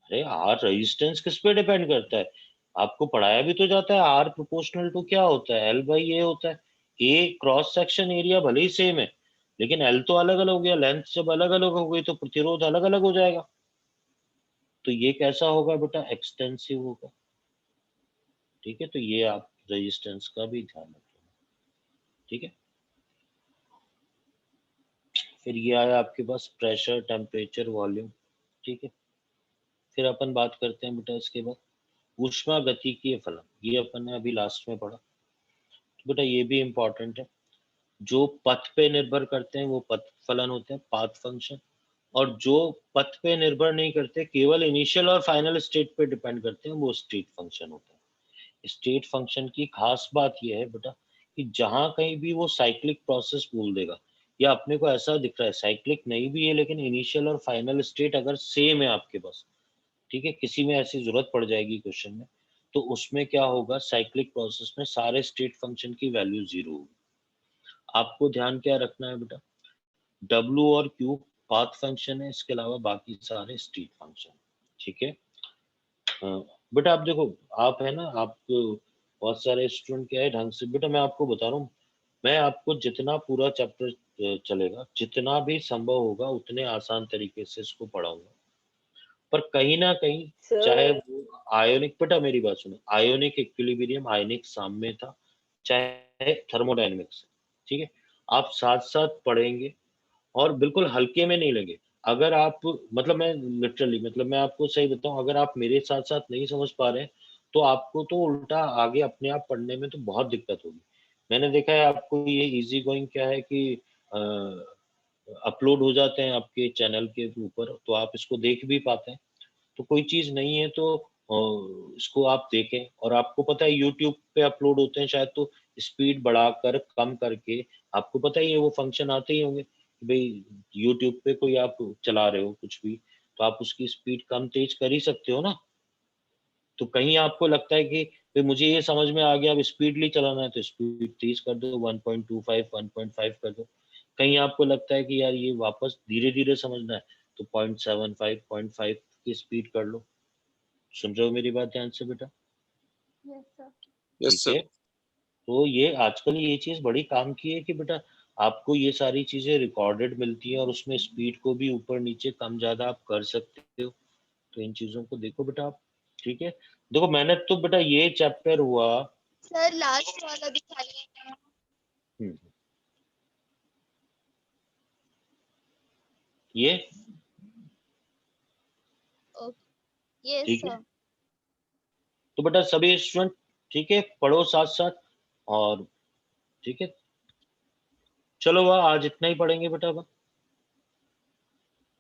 अरे R रेजिस्टेंस किस पे डिपेंड करता है? आपको पढ़ाया भी तो जाता है, R प्रोपोर्शनल टू क्या होता है? L बाई ए होता है। ए क्रॉस सेक्शन एरिया भले ही सेम है, लेकिन L तो अलग अलग हो गया, लेंथ जब अलग अलग हो गई तो प्रतिरोध अलग अलग हो जाएगा। तो ये कैसा होगा बेटा? एक्सटेंसिव होगा, ठीक है। तो ये आप रेजिस्टेंस का भी ध्यान रखें, ठीक है। फिर ये आया आपके पास प्रेशर, टेम्परेचर, वॉल्यूम, ठीक है। फिर अपन बात करते हैं बेटा इसके बाद ऊष्मागतिकीय फलन, ये अपन ने अभी लास्ट में पढ़ा, तो बेटा ये भी इंपॉर्टेंट है। जो पथ पे निर्भर करते हैं वो पथ फलन होते हैं, पाथ फंक्शन, और जो पथ पे निर्भर नहीं करते, केवल इनिशियल और फाइनल स्टेट पे डिपेंड करते हैं, वो स्टेट फंक्शन होता है। स्टेट फंक्शन की खास बात यह है बेटा कि जहां कहीं भी वो साइक्लिक प्रोसेस बोल देगा, या अपने को ऐसा दिख रहा है साइक्लिक नहीं भी है लेकिन इनिशियल और फाइनल स्टेट अगर सेम है आपके पास, ठीक है, किसी में ऐसी जरूरत पड़ जाएगी क्वेश्चन में, तो उसमें क्या होगा? साइक्लिक प्रोसेस में सारे स्टेट फंक्शन की वैल्यू 0 होगी। आपको ध्यान क्या रखना है बेटा? W और Q पाथ फंक्शन है, इसके अलावा बाकी सारे स्ट्रीट फंक्शन। ठीक है, बेटा आप देखो, आप है ना, आप बहुत सारे स्टूडेंट क्या है ढंग से, बेटा मैं आपको बता रहा हूँ, मैं आपको जितना पूरा चैप्टर चलेगा, जितना भी संभव होगा उतने आसान तरीके से इसको पढ़ाऊंगा, पर कहीं ना कहीं चाहे वो आयोनिक, बेटा मेरी बात सुनो, आयोनिक इक्विलिब्रियम, आयनिक साम्य था, चाहे थर्मोडायनेमिक्स, ठीक है, आप साथ साथ पढ़ेंगे और बिल्कुल हल्के में नहीं लगे। अगर आप मतलब मैं लिटरली मतलब मैं आपको सही बताऊं, अगर आप मेरे साथ साथ नहीं समझ पा रहे हैं तो आपको तो उल्टा आगे अपने आप पढ़ने में तो बहुत दिक्कत होगी। मैंने देखा है आपको ये इजी गोइंग क्या है कि अपलोड हो जाते हैं आपके चैनल के ऊपर, तो आप इसको देख भी पाते हैं, तो कोई चीज नहीं है तो इसको आप देखें। और आपको पता है यूट्यूब पे अपलोड होते हैं शायद, तो स्पीड बढ़ाकर कम करके, आपको पता ही है वो फंक्शन आते ही होंगे कि भाई यूट्यूब पे कोई आप चला रहे हो कुछ भी, तो आप उसकी स्पीड कम तेज कर ही सकते हो ना। तो कहीं आपको लगता है कि भाई मुझे ये समझ में आ गया अब स्पीडली चलाना है तो स्पीड तेज कर दो, 1.25 1.5 कर दो। कहीं आपको लगता है कि यार ये वापस धीरे धीरे समझना है तो 0.75 0.5 की स्पीड कर लो। सुन रहे हो मेरी बात ध्यान से बेटा? Yes sir. यस ठीक सर। है, तो ये आजकल ये चीज बड़ी काम की है कि बेटा आपको ये सारी चीजें रिकॉर्डेड मिलती है और उसमें स्पीड को भी ऊपर नीचे कम ज्यादा आप कर सकते हो। तो इन चीजों को देखो बेटा आप। ठीक है, देखो मैंने तो बेटा ये चैप्टर हुआ। सर लास्ट वाला दिखाइए। हम्म, ये यस ठीक है, सर। तो बेटा सभी स्टूडेंट ठीक है पढ़ो साथ साथ। और ठीक है, चलो वह आज इतना ही पढ़ेंगे बेटा अब।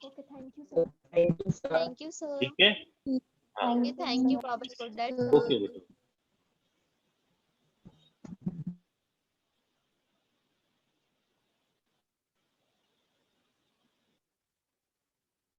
Okay, thank you sir. Thank you, sir. Thank you sir. ठीक है, हाँ, thank you Baba for that. Okay बेटा।